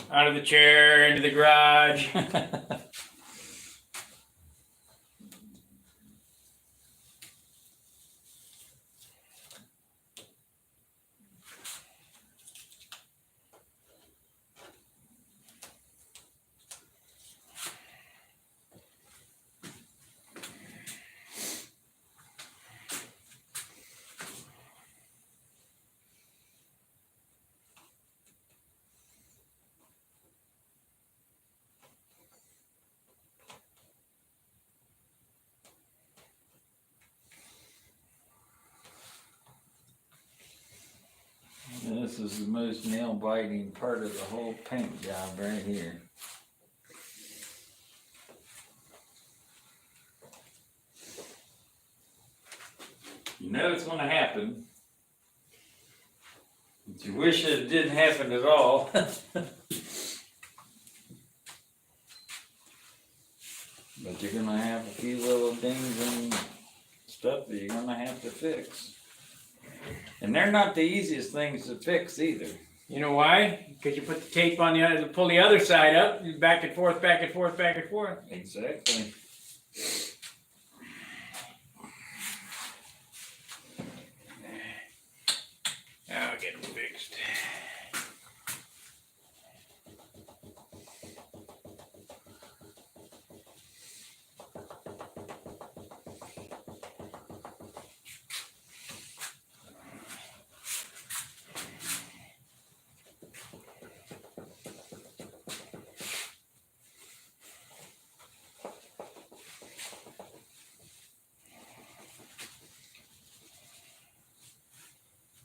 Out of the chair, into the garage. This is the most nail biting part of the whole paint job right here. You know it's gonna happen. But you wish it didn't happen at all. But you're gonna have a few little dings and stuff that you're gonna have to fix. And they're not the easiest things to fix either. You know why? Because you put the tape on the other, pull the other side up, back and forth, back and forth, back and forth. Exactly. Now I'll get them fixed.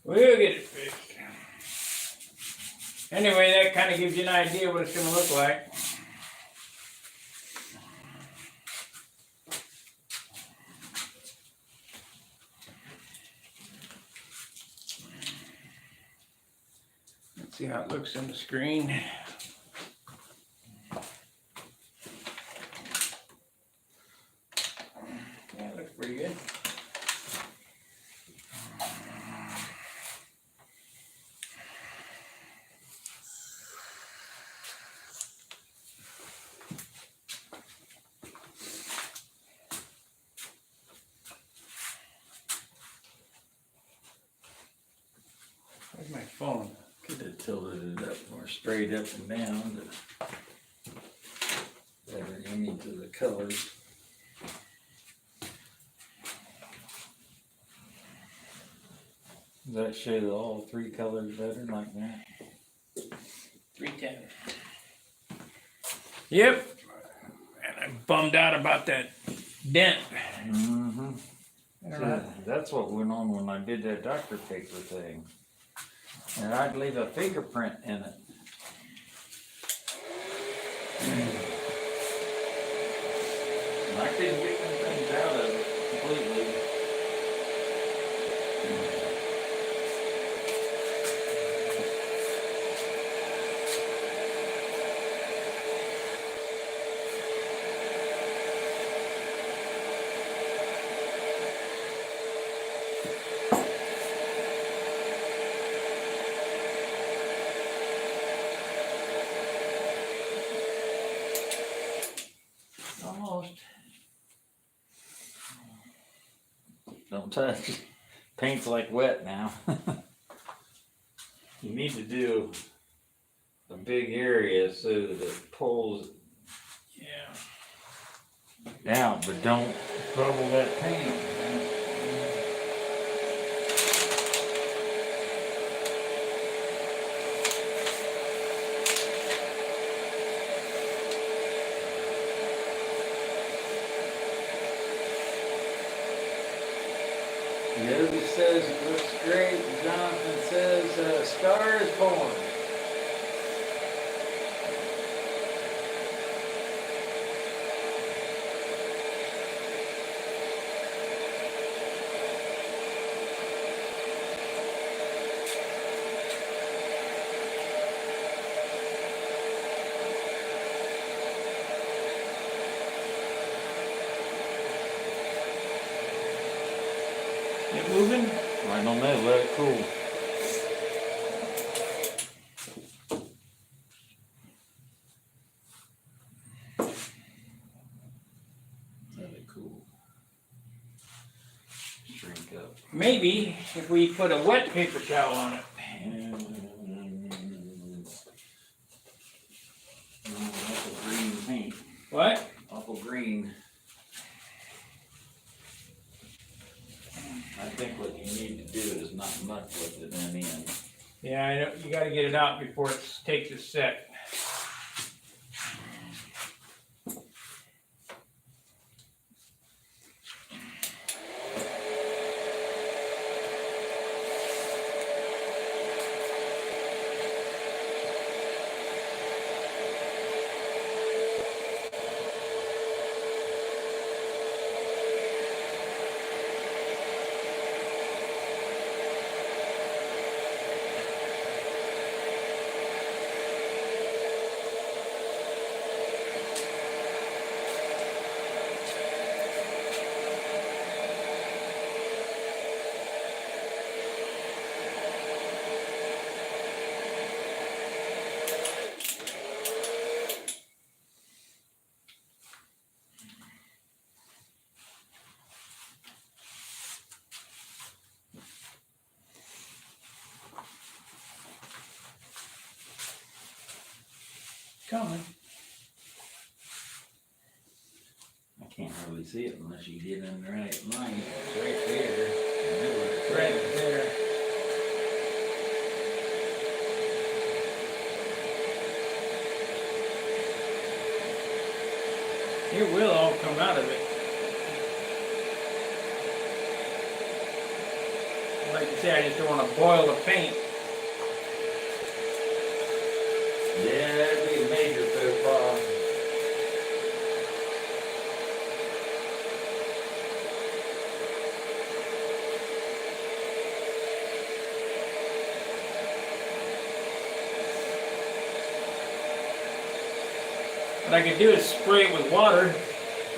We'll get it fixed. Anyway, that kind of gives you an idea what it's going to look like. Let's see how it looks on the screen. Yeah, it looks pretty good. Where's my phone? Could have tilted it up more straight up and down to better image of the colors. Does that show all three colors better like that? 310. Yep. And I'm bummed out about that dent. Mm-hmm. I don't know. That's what went on when I did that Dr. Paper thing. And I'd leave a fingerprint in it. And I couldn't get them things out of it completely. Almost. Don't touch. Paint's like wet now. You need to do a big area so that it pulls Yeah. out, but don't trouble that paint. Yogi says it looks great. Jonathan says Star is born. It moving? I don't know, let it cool. Let it cool. Shrink up. Maybe if we put a wet paper towel on it. Awful green paint. What? Awful green. I think what you need to do is not muck with it in the end. Yeah, I know. You got to get it out before it takes a set. coming. I can't hardly see it unless you get in the right light. It's right there. I know what it's Right there. It will all come out of it. Like you say, I just don't want to boil the paint. Yeah, that'd be a major faux pas. What I could do is spray it with water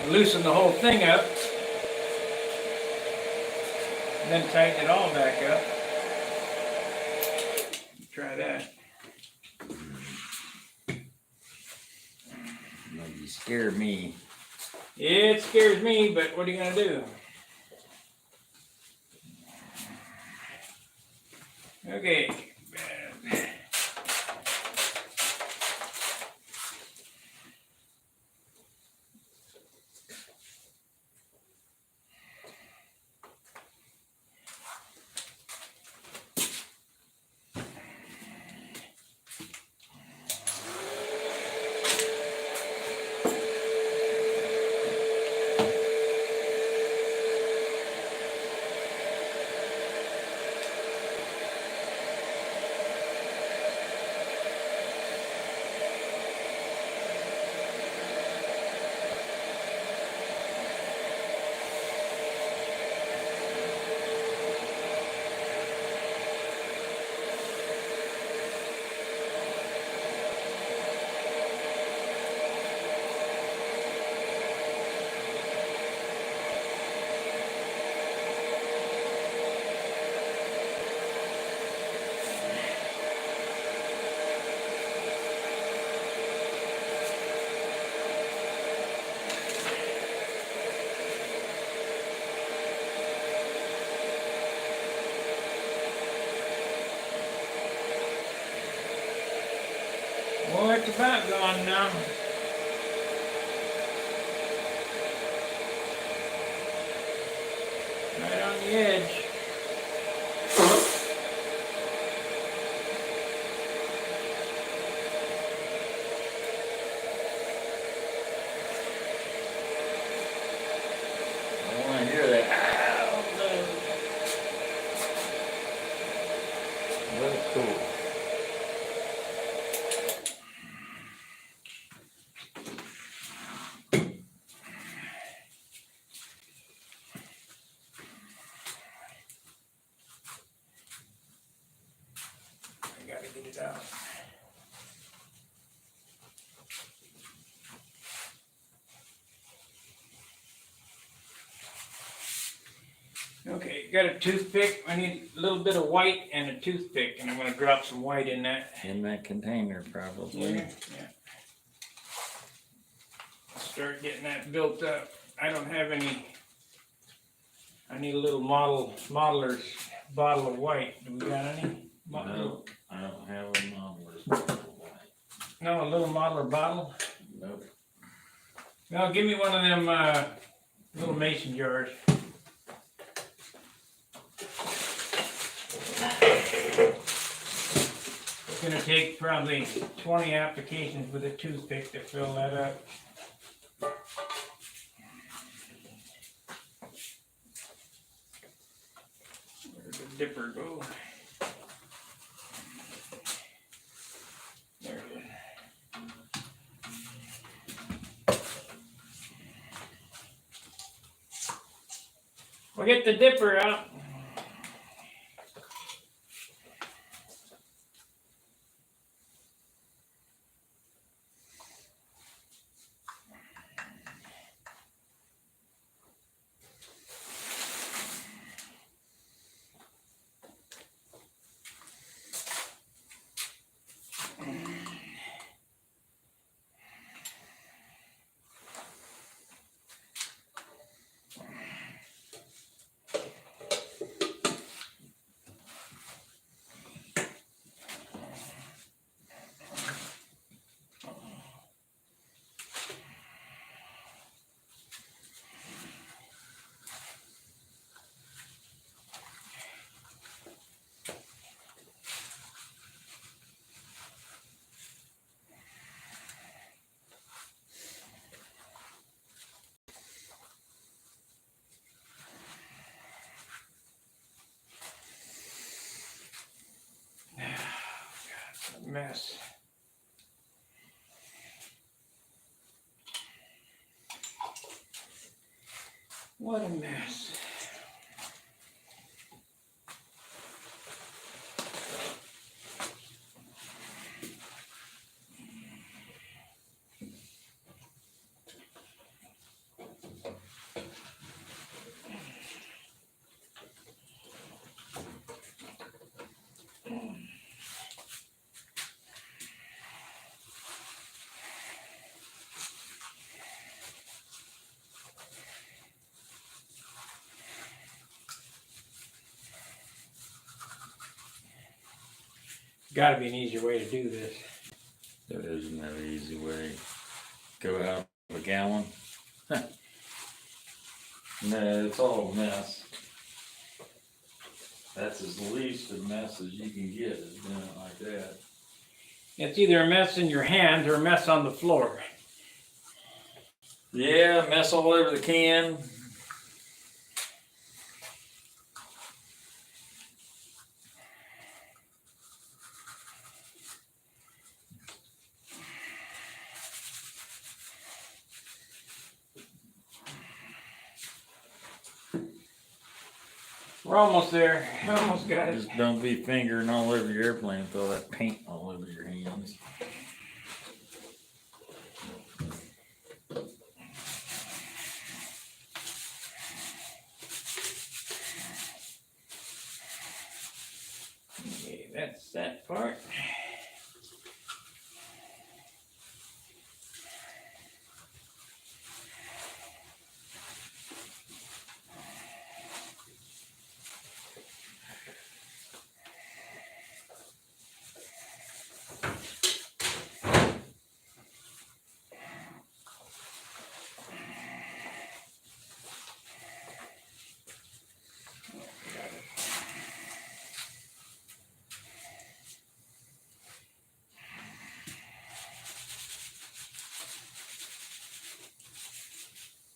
and loosen the whole thing up. And then tighten it all back up. Try that. You scare me. It scares me, but what are you gonna do? Okay. Well, it's about gone now. Right on the edge. I want to hear that. That's cool. I gotta get it out. Okay, got a toothpick. I need a little bit of white and a toothpick, and I'm gonna drop some white in that. In that container, probably. Yeah. Start getting that built up. I don't have any. I need a little modeler's bottle of white. Do we got any? No, I don't have a modeler's bottle. No, a little modeler bottle? Nope. No, give me one of them little mason jars. It's gonna take probably 20 applications with a toothpick to fill that up. Where'd the dipper go? There it is. We'll get the dipper out. mess. What a mess. Gotta be an easier way to do this. There isn't no easy way. Go out of a gallon. No, it's all a mess. That's as least a mess as you can get, is doing it like that. It's either a mess in your hands or a mess on the floor. Yeah, mess all over the can. We're almost there. Almost got it. Just don't be fingering all over your airplane with all that paint all over your hands. Okay, that's that part.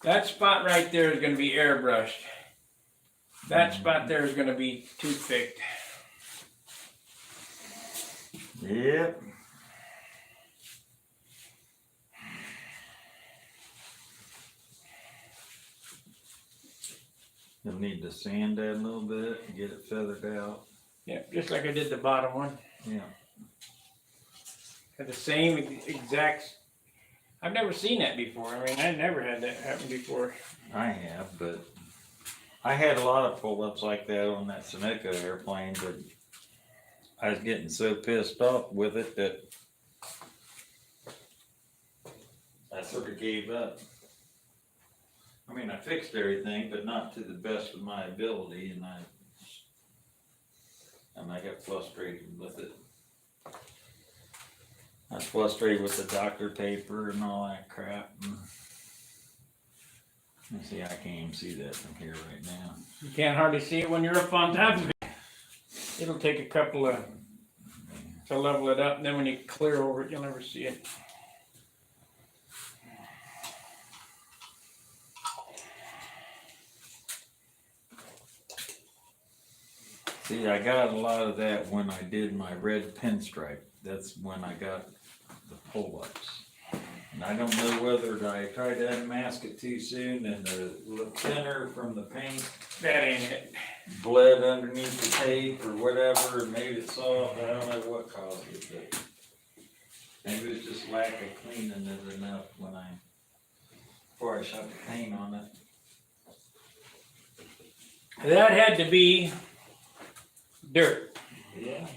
That spot right there is going to be airbrushed. That spot there is going to be toothpicked. Yep. You'll need to sand that a little bit and get it feathered out. Yeah, just like I did the bottom one. Yeah. Had the same exact. I've never seen that before. I mean, I never had that happen before. I have, but I had a lot of pull-ups like that on that Sunoco airplane, but I was getting so pissed off with it that I sort of gave up. I mean, I fixed everything, but not to the best of my ability, and I got frustrated with it. I was frustrated with the doctor paper and all that crap. And see, I can't even see that from here right now. You can't hardly see it when you're up on top of it. It'll take a couple of to level it up, and then when you clear over it, you'll never see it. See, I got a lot of that when I did my red pinstripe. That's when I got the pull-ups. And I don't know whether I tried to unmask it too soon and the thinner from the paint That ain't it. bled underneath the tape or whatever and made it soft. I don't know what caused it, but maybe it was just lack of cleaning it enough before I shot the paint on it. That had to be dirt. Yeah,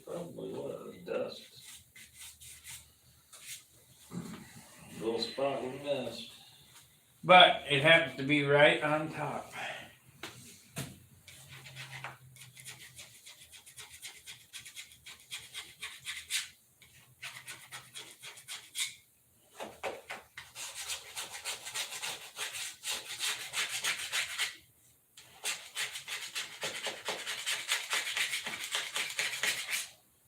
probably was dust. Little spot we missed. But it happens to be right on top.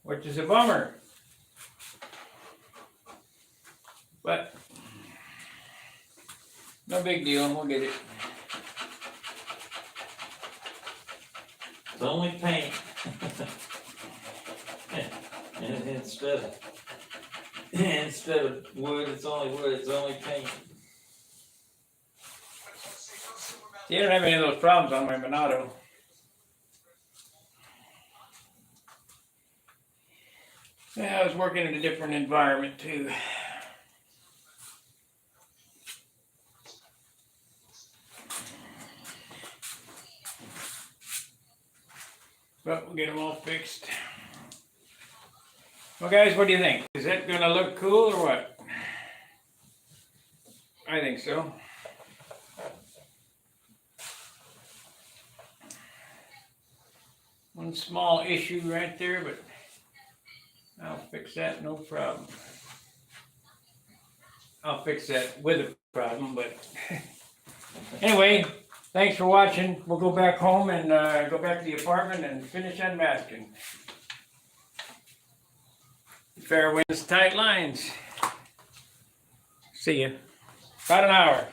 Which is a bummer. But no big deal, we'll get it. It's only paint. And it's instead of wood, it's only paint. See, I don't have any of those problems on my Monado. Yeah, I was working in a different environment too. But we'll get them all fixed. Well, guys, what do you think? Is that gonna look cool or what? I think so. One small issue right there, but I'll fix that, no problem. I'll fix that with a problem, but anyway, thanks for watching. We'll go back home and go back to the apartment and finish unmasking. Fair winds, tight lines. See ya. About an hour.